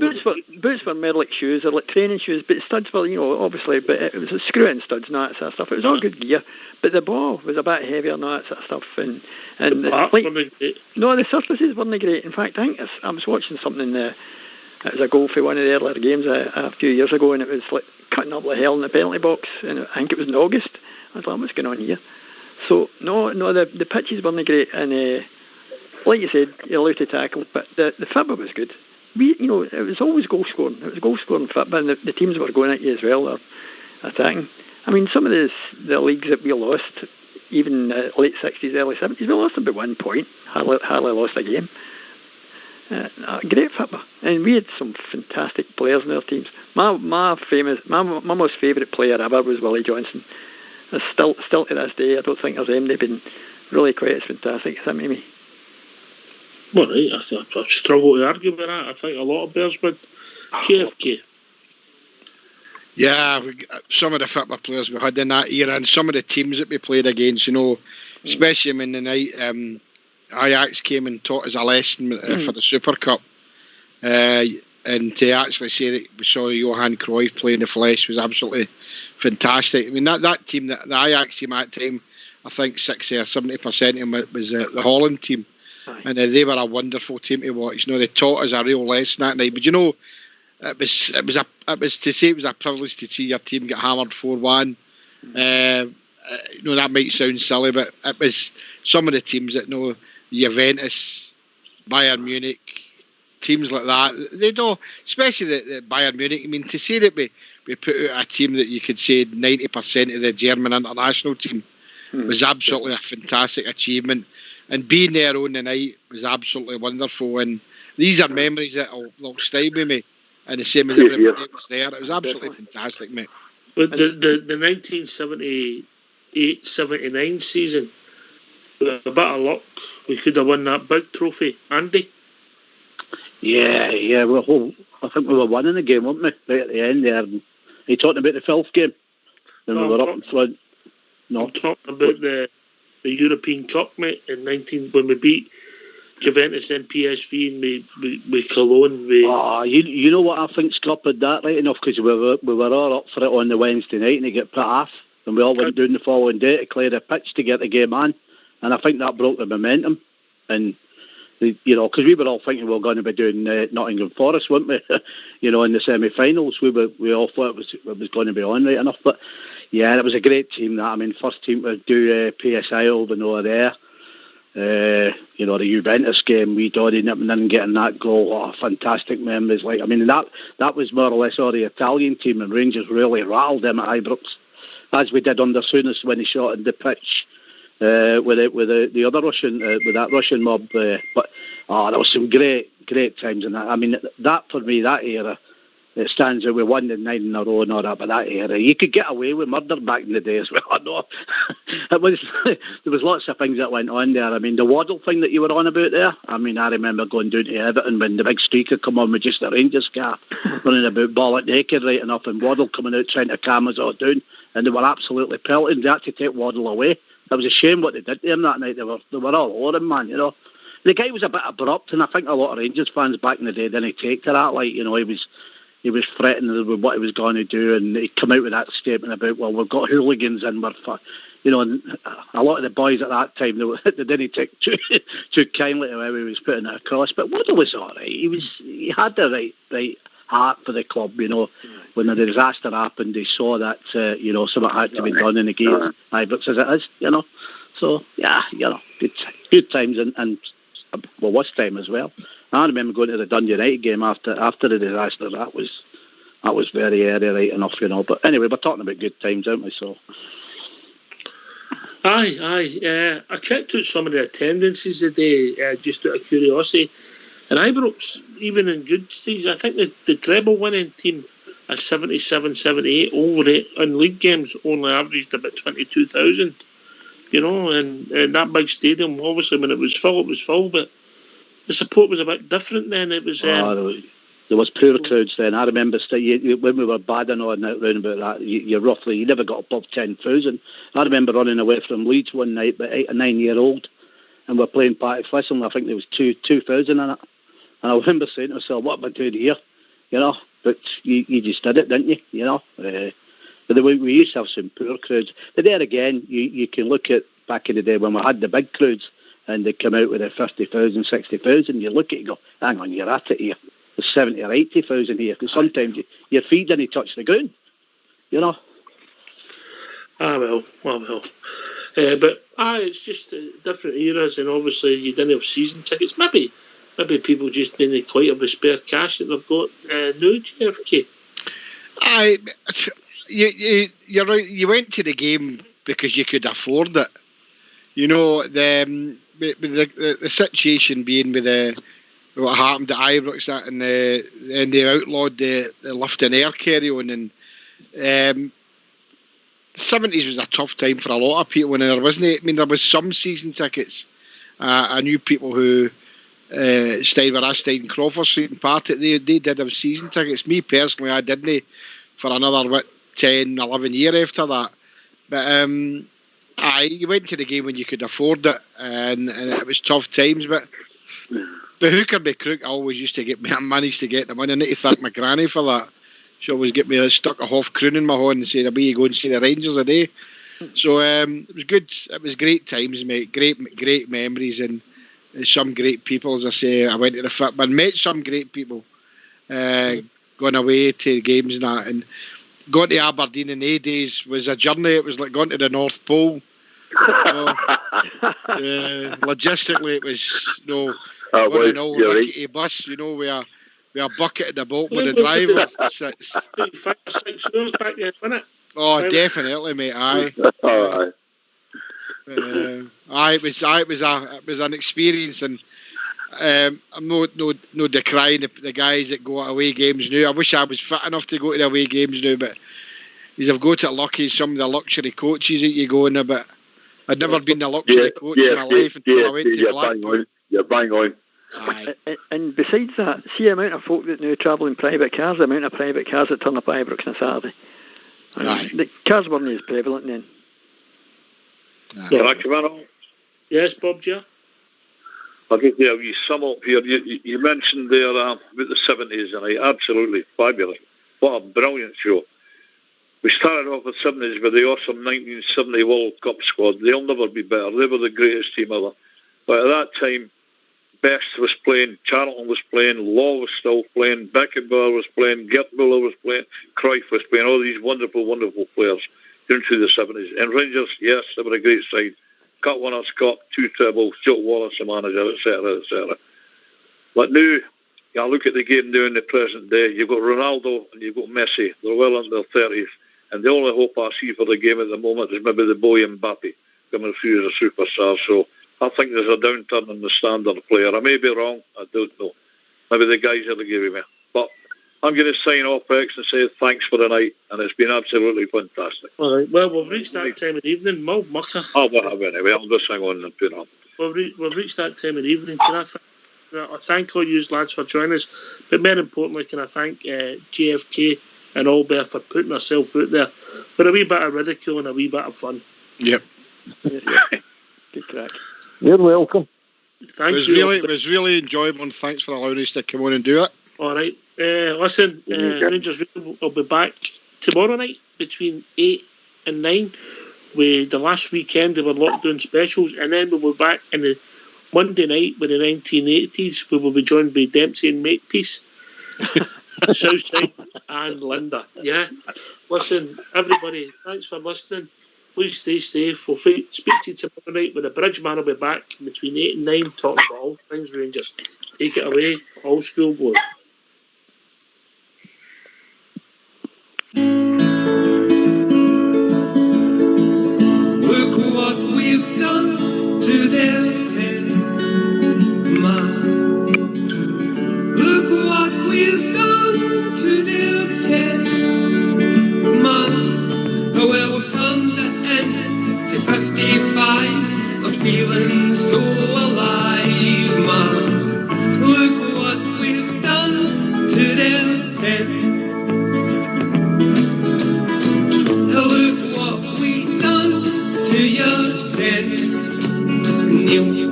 boots were more like shoes, or like training shoes, but studs were, obviously, but it was screw-in studs and all that sort of stuff. It was all good gear, but the ball was a bit heavier and all that sort of stuff. And the parts weren't great. No, the surfaces weren't great. In fact, I think I was watching something it was a goal for one of the earlier games a few years ago, and it was like cutting up like hell in the penalty box, and I think it was in August. I was like, what's going on here? So, no, the pitches weren't great, and like you said, you're allowed to tackle, but the FIBA was good. It was always goal scoring. It was goal scoring FIBA, and the teams were going at you as well, or attacking. I mean, some of the leagues that we lost, even late 60s, early 70s, we lost about 1 point, hardly lost a game. Great FIBA, and we had some fantastic players in our teams. My most favourite player ever was Willie Johnson. Still to this day, I don't think there's anybody been really quite as fantastic as him, maybe. Well, right, I struggle to argue with that. I think a lot of Bears would. JFK. Yeah, some of the football players we had in that era, and some of the teams that we played against, especially when the night Ajax came and taught us a lesson for the Super Cup. And to actually say that we saw Johan Cruyff play in the flesh was absolutely fantastic. I mean, that team, the Ajax team at that time, I think 60 or 70% of them was the Holland team. Aye. And they were a wonderful team to watch. They taught us a real lesson that night. But it was to say it was a privilege to see your team get hammered 4-1. That might sound silly, but it was some of the teams that Juventus, Bayern Munich, teams like that. They do, especially the Bayern Munich. I mean, to say that we put out a team that you could say 90% of the German international team was absolutely a fantastic achievement. And being there on the night was absolutely wonderful. And these are memories that will stay with me. And the same as everybody that was there. It was absolutely fantastic, mate. But the 1978-79 season, with a bit of luck, we could have won that big trophy. Andy? Yeah. I think we were winning the game, weren't we? Right at the end there. And you talking about the Filth game? Then we were up in front. No. I'm talking about the European Cup, mate, in when we beat Juventus and PSV and we Cologne. You know what I think scuppered that right enough, because we were all up for it on the Wednesday night and it got put off, and we all went down the following day to clear the pitch to get the game on, and I think that broke the momentum. And because we were all thinking we were going to be doing Nottingham Forest, weren't we? In the semi-finals, we all thought it was going to be on right enough. But yeah, it was a great team. That, I mean, first team to do PSI over there. The Juventus game, we dodging it and then getting that goal. Fantastic memories. That was more or less all the Italian team, and Rangers really rattled them at Ibrox, as we did under Souness when he shot in the pitch. With the other Russian, with that Russian mob, but there was some great times in that. I mean, that for me, that era, it stands out. We won the 9 in a row and all that, but that era, you could get away with murder back in the day as well. I know there was lots of things that went on there. I mean, the Waddle thing that you were on about there. I mean, I remember going down to Everton when the big streaker come on with just a Rangers cap, running about ball naked right enough, and Waddle coming out trying to calm us all down, and they were absolutely pelting. They had to take Waddle away. It was a shame what they did to him that night. They were all over him, man. The guy was a bit abrupt, and I think a lot of Rangers fans back in the day didn't take to that. He was threatening with what he was going to do, and he came out with that statement about, well, we've got hooligans and we're and a lot of the boys at that time, they didn't take too kindly to how he was putting it across. But Waddle was all right. He had the right heart for the club. When the disaster happened, he saw that something had to be done in the game. Ibrox as it is, So yeah, good times and worst time as well. I remember going to the Dundee United game after the disaster. That was very airy right enough, But anyway, we're talking about good times, aren't we? So. Aye. I checked out some of the attendances today, just out of curiosity. And Ibrox, even in good days, I think the treble winning team at 77, 78 over it in league games only averaged about 22,000. And that big stadium, obviously when it was full, but the support was a bit different then. It was. There was poor crowds then. I remember when we were badding on that round about that, you never got above 10,000. I remember running away from Leeds one night, but 8 or 9 year old, and we're playing Patrick Flisson. I think there was 2,000 in it. And I remember saying to myself, what am I doing here? You know, but you just did it, didn't you? You know, but we used to have some poor crowds. But there again, you can look at back in the day when we had the big crowds and they come out with their 50,000, 60,000. You look at it and go, hang on, you're at it here. There's 70 or 80,000 here, because sometimes your feet didn't touch the ground. You know. Well. But it's just different eras, and obviously you didn't have season tickets. Maybe people just didn't quite have the spare cash that they've got now, JFK. You're right. You went to the game because you could afford it. You know, the situation being with what happened at Ibrox and they outlawed the lift and air carry-on, and the 70s was a tough time for a lot of people, and there wasn't. I mean, there was some season tickets. I knew people who stayed where I stayed in Crawford Street and Partick. They did have season tickets. Me personally, I didn't for another 10, 11 years after that. But you went to the game when you could afford it, and it was tough times. But hooker be crook, I always used to manage to get the money. I need to thank my granny for that. She always get me stuck a half croon in my horn and said, "Away you go and see the Rangers a day." So it was good. It was great times, mate. Great memories, and some great people. As I say, I went to the football, met some great people. Going away to games and that, and going to Aberdeen in the days was a journey. It was like going to the North Pole. Logistically, it was on an old rickety bus, with a bucket in the bottom with the driver. 5 or 6 hours back then, wasn't it? Oh, definitely, mate. Aye. It was an experience, and I'm no decrying the guys that go to away games now. I wish I was fit enough to go to the away games now, but I've got it lucky. Some of the luxury coaches that you go in, but I'd never been a luxury coach in my life until I went to Blackpool. You're bang on. And besides that, see the amount of folk that now travel in private cars, the amount of private cars that turn up at Ibrox on Saturday. The cars weren't as prevalent then. Can I come on? Yes, Bob, Joe? I'll give you a wee sum up here. You mentioned there about the 70s, and absolutely fabulous. What a brilliant show. We started off with 70s with the awesome 1970 World Cup squad. They'll never be better. They were the greatest team ever. But at that time, Best was playing, Charlton was playing, Law was still playing, Beckenbauer was playing, Gert Müller was playing, Cruyff was playing, all these wonderful, wonderful players down through the 70s. And Rangers, yes, they were a great side. Cup Winners' Cup, 2 trebles, Joe Wallace the manager, etc., etc. But now, I look at the game now in the present day, you've got Ronaldo and you've got Messi. They're well into their 30s. And the only hope I see for the game at the moment is maybe the boy Mbappe coming through as a superstar. So I think there's a downturn in the standard player. I may be wrong, I don't know. Maybe the guys are giving me. But I'm going to sign off, X, and say thanks for the night, and it's been absolutely fantastic. All right, well, we've reached that time of the evening. Mo Mucker. Oh, well, anyway, I'll just hang on and put on. We've reached that time of the evening. Can I thank all you lads for joining us, but more importantly, can I thank JFK and Albert for putting herself out there for a wee bit of ridicule and a wee bit of fun. Yep. Good crack. You're welcome. Thank you. It was really enjoyable, and thanks for allowing us to come on and do it. All right. Listen, Rangers will be back tomorrow night between 8 and 9 with the last weekend of our lockdown specials, and then we'll be back in the Monday night with the 1980s. We will be joined by Dempsey and Makepeace, Southside and Linda. Yeah. Listen, everybody, thanks for listening. Please stay safe. We'll speak to you tomorrow night when the Bridgeman will be back between 8 and 9 talking about all things Rangers. Take it away, Old School Boy. Look what we've done to their 10 man. Look what we've done to their 10 man. Well, we've turned the end to 55. I'm feeling so alive, man. Look what we've done to their 10. Look what we've done to your 10. Neil.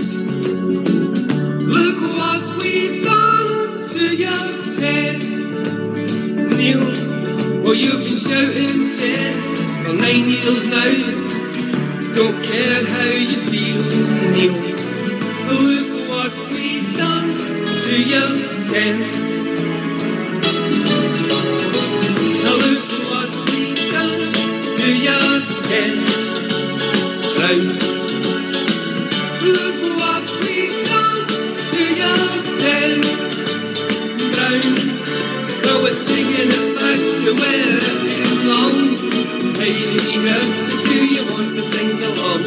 you've been shouting 10 for 9 years now. Don't care how you feel, Neil. Look what we've done to you, 10. Look what we've done to you, 10. Brown. Look what we've done to you, 10. Brown. Now we're taking it back to where it belongs. Hey, do you want to sing along?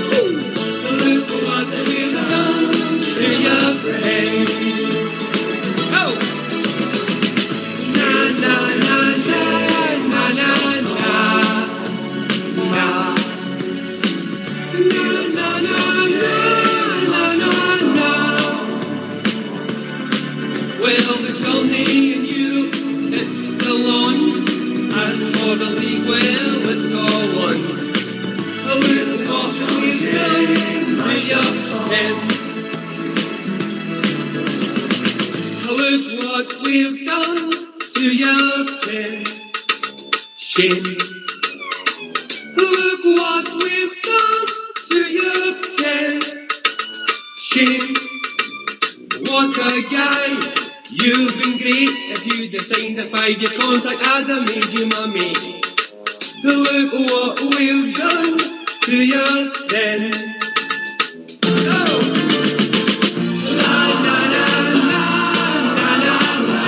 Look what we've done to your friend. Oh! Na na na na na na na na. Na na na na na na. Well, the journey in Europe, it's still on. As for the league, well, it's all won. Look what we've done to your 10. Look what we've done to your 10. Shame. Look what we've done to your 10. Shame. What a guy. You've been great. If you'd have signed a 5-year contract, I'd have made you my mate. Look what we've done to your 10. Oh! La na na na na na na.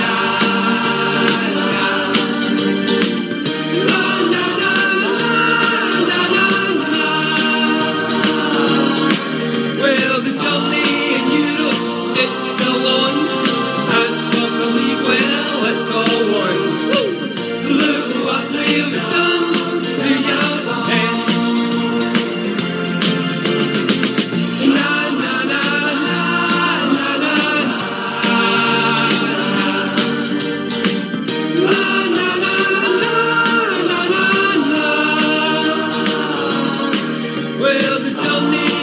La na na na na na. Well, the journey in Europe, it's still on. As for the league, well, it's all won. Look what we've done to your 10. Well, the journey